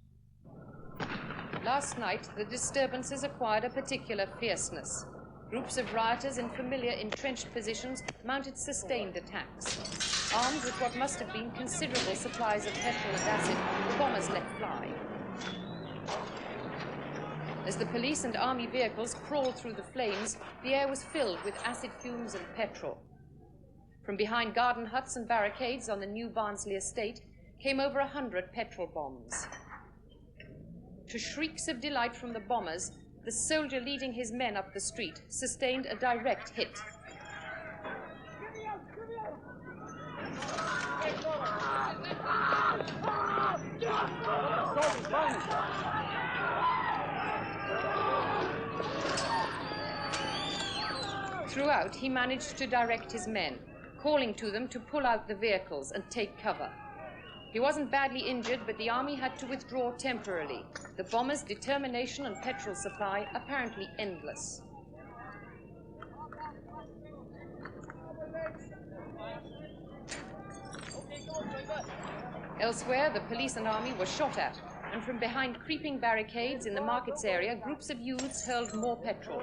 Last night, the disturbances acquired a particular fierceness. Groups of rioters in familiar entrenched positions mounted sustained attacks. Armed with what must have been considerable supplies of petrol and acid, the bombers let fly. As the police and army vehicles crawled through the flames, the air was filled with acid fumes and petrol. From behind garden huts and barricades on the new Barnsley estate came over 100 petrol bombs. To shrieks of delight from the bombers, the soldier leading his men up the street sustained a direct hit. Throughout, he managed to direct his men, calling to them to pull out the vehicles and take cover. He wasn't badly injured, but the army had to withdraw temporarily, the bombers' determination and petrol supply apparently endless. Elsewhere, the police and army were shot at, and from behind creeping barricades in the markets area, groups of youths hurled more petrol.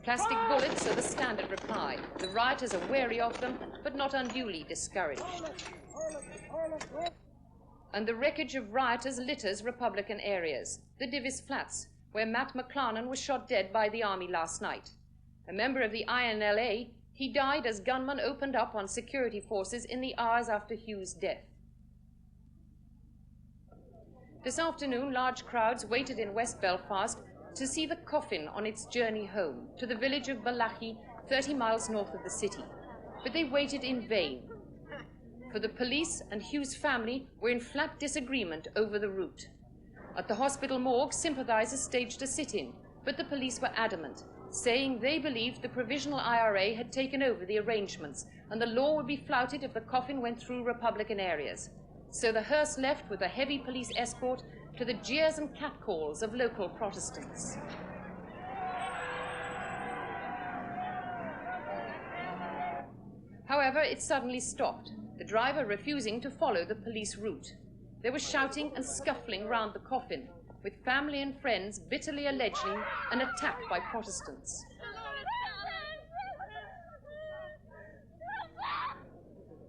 Plastic bullets are the standard reply. The rioters are wary of them, but not unduly discouraged. And the wreckage of rioters litters Republican areas. The Divis Flats, where Matt McClarnon was shot dead by the army last night. A member of the INLA, he died as gunmen opened up on security forces in the hours after Hughes' death. This afternoon, large crowds waited in West Belfast to see the coffin on its journey home to the village of Balachi, 30 miles north of the city. But they waited in vain, for the police and Hughes' family were in flat disagreement over the route. At the hospital morgue, sympathizers staged a sit-in, but the police were adamant, saying they believed the Provisional IRA had taken over the arrangements and the law would be flouted if the coffin went through Republican areas. So the hearse left with a heavy police escort to the jeers and catcalls of local Protestants. However, it suddenly stopped, the driver refusing to follow the police route. There was shouting and scuffling round the coffin, with family and friends bitterly alleging an attack by Protestants.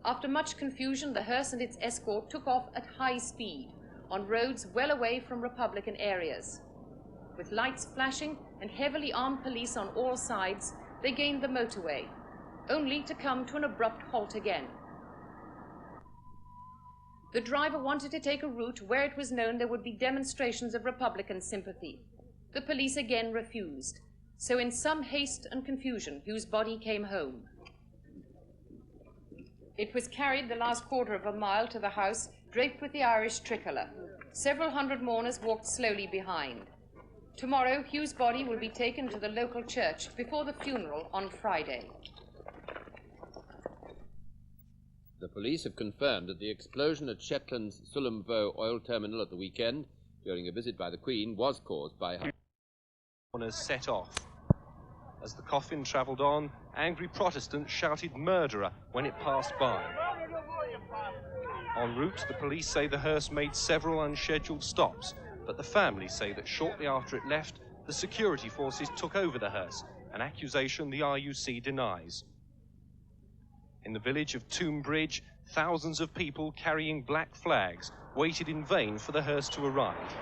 After much confusion, the hearse and its escort took off at high speed, on roads well away from Republican areas. With lights flashing and heavily armed police on all sides, they gained the motorway, only to come to an abrupt halt again. The driver wanted to take a route where it was known there would be demonstrations of Republican sympathy. The police again refused, so in some haste and confusion, Hughes' body came home. It was carried the last quarter of a mile to the house, draped with the Irish tricolour. Several hundred mourners walked slowly behind. Tomorrow, Hughes' body will be taken to the local church before the funeral on Friday. The police have confirmed that the explosion at Shetland's Sullom Voe oil terminal at the weekend during a visit by the Queen was caused by her. Set off. As the coffin travelled on, angry Protestants shouted murderer when it passed by. En route, the police say the hearse made several unscheduled stops, but the family say that shortly after it left, the security forces took over the hearse, an accusation the RUC denies. In the village of Tombridge, thousands of people carrying black flags waited in vain for the hearse to arrive.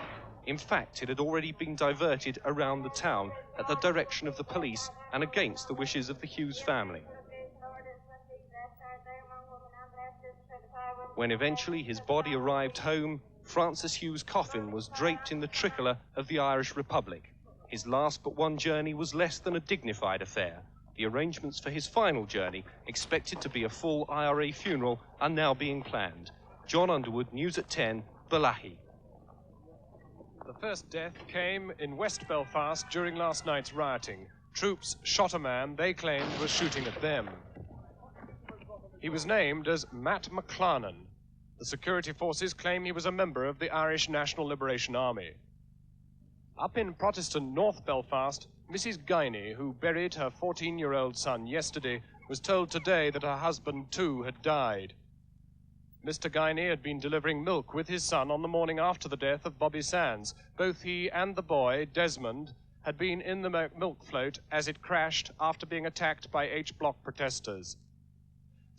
In fact, it had already been diverted around the town at the direction of the police and against the wishes of the Hughes family. When eventually his body arrived home, Francis Hughes' coffin was draped in the tricolour of the Irish Republic. His last but one journey was less than a dignified affair. The arrangements for his final journey, expected to be a full IRA funeral, are now being planned. John Underwood, News at 10, Balahi. The first death came in West Belfast during last night's rioting. Troops shot a man they claimed was shooting at them. He was named as Matt McClarnon. The security forces claim he was a member of the Irish National Liberation Army. Up in Protestant North Belfast, Mrs. Guiney, who buried her 14-year-old son yesterday, was told today that her husband too had died. Mr. Guiney had been delivering milk with his son on the morning after the death of Bobby Sands. Both he and the boy, Desmond, had been in the milk float as it crashed after being attacked by H-Block protesters.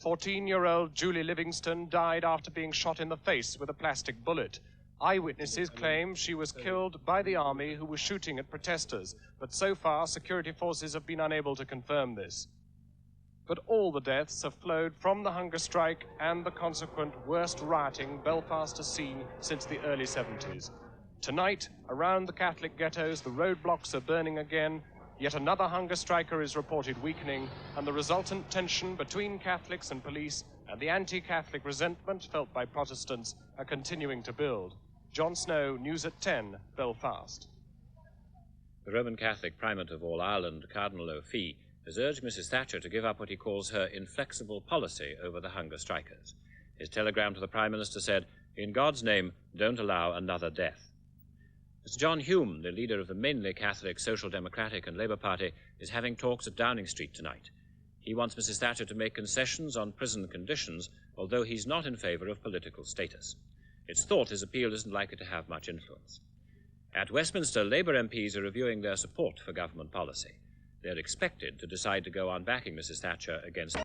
14-year-old Julie Livingston died after being shot in the face with a plastic bullet. Eyewitnesses claim she was killed by the army who was shooting at protesters, but so far security forces have been unable to confirm this. But all the deaths have flowed from the hunger strike and the consequent worst rioting Belfast has seen since the early 70s. Tonight, around the Catholic ghettos, the roadblocks are burning again. Yet another hunger striker is reported weakening, and the resultant tension between Catholics and police and the anti-Catholic resentment felt by Protestants are continuing to build. John Snow, News at 10, Belfast. The Roman Catholic Primate of All Ireland, Cardinal O'Fee, has urged Mrs. Thatcher to give up what he calls her inflexible policy over the hunger strikers. His telegram to the Prime Minister said, "In God's name, don't allow another death." Mr. John Hume, the leader of the mainly Catholic Social Democratic and Labour Party, is having talks at Downing Street tonight. He wants Mrs. Thatcher to make concessions on prison conditions, although he's not in favour of political status. It's thought his appeal isn't likely to have much influence. At Westminster, Labour MPs are reviewing their support for government policy. They're expected to decide to go on backing Mrs. Thatcher against